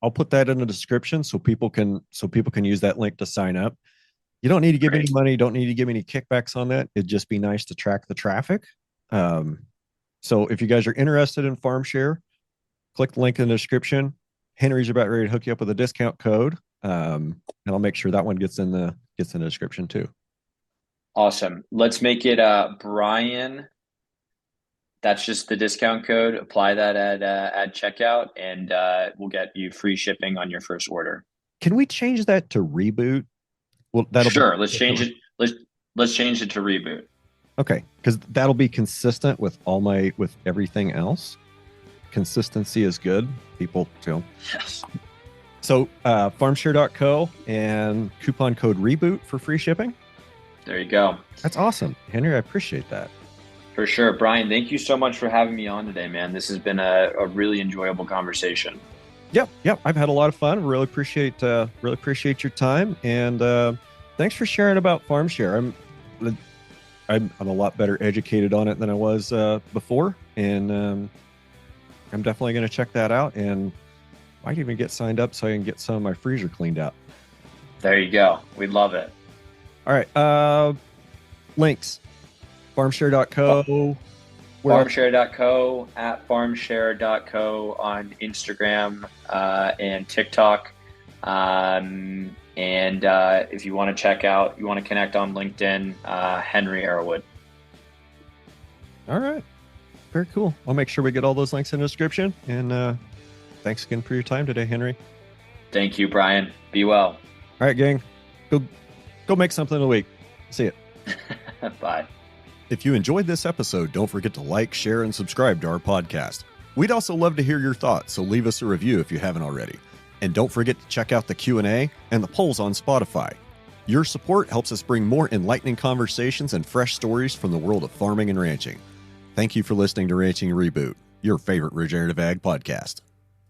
I'll put that in the description so people can use that link to sign up. You don't need to give any money. Don't need to give any kickbacks on that. It'd just be nice to track the traffic. So if you guys are interested in Farmshare, click the link in the description. Henry's about ready to hook you up with a discount code. And I'll make sure that one gets in the description too. Awesome. Let's make it Brian. That's just the discount code. Apply that at checkout, and we'll get you free shipping on your first order. Can we change that to Reboot? Well, let's change it. Let's change it to Reboot. Okay, because that'll be consistent with with everything else. Consistency is good. People feel. Yes. So farmshare.co and coupon code Reboot for free shipping. There you go. That's awesome, Henry. I appreciate that. For sure. Brian, thank you so much for having me on today, man. This has been a really enjoyable conversation. Yep. I've had a lot of fun. Really appreciate your time, and thanks for sharing about Farmshare. I'm a lot better educated on it than I was before, and I'm definitely going to check that out, and might even get signed up so I can get some of my freezer cleaned out. There you go. We'd love it. All right. Links. Farmshare.co. Farmshare.co, at farmshare.co on Instagram and TikTok. And if you want to connect on LinkedIn, Henry Arrowood. All right. Very cool. I'll make sure we get all those links in the description. And thanks again for your time today, Henry. Thank you, Brian. Be well. All right, gang. Go make something of the week. See ya. Bye. If you enjoyed this episode, don't forget to like, share, and subscribe to our podcast. We'd also love to hear your thoughts, so leave us a review if you haven't already. And don't forget to check out the Q&A and the polls on Spotify. Your support helps us bring more enlightening conversations and fresh stories from the world of farming and ranching. Thank you for listening to Ranching Reboot, your favorite regenerative ag podcast.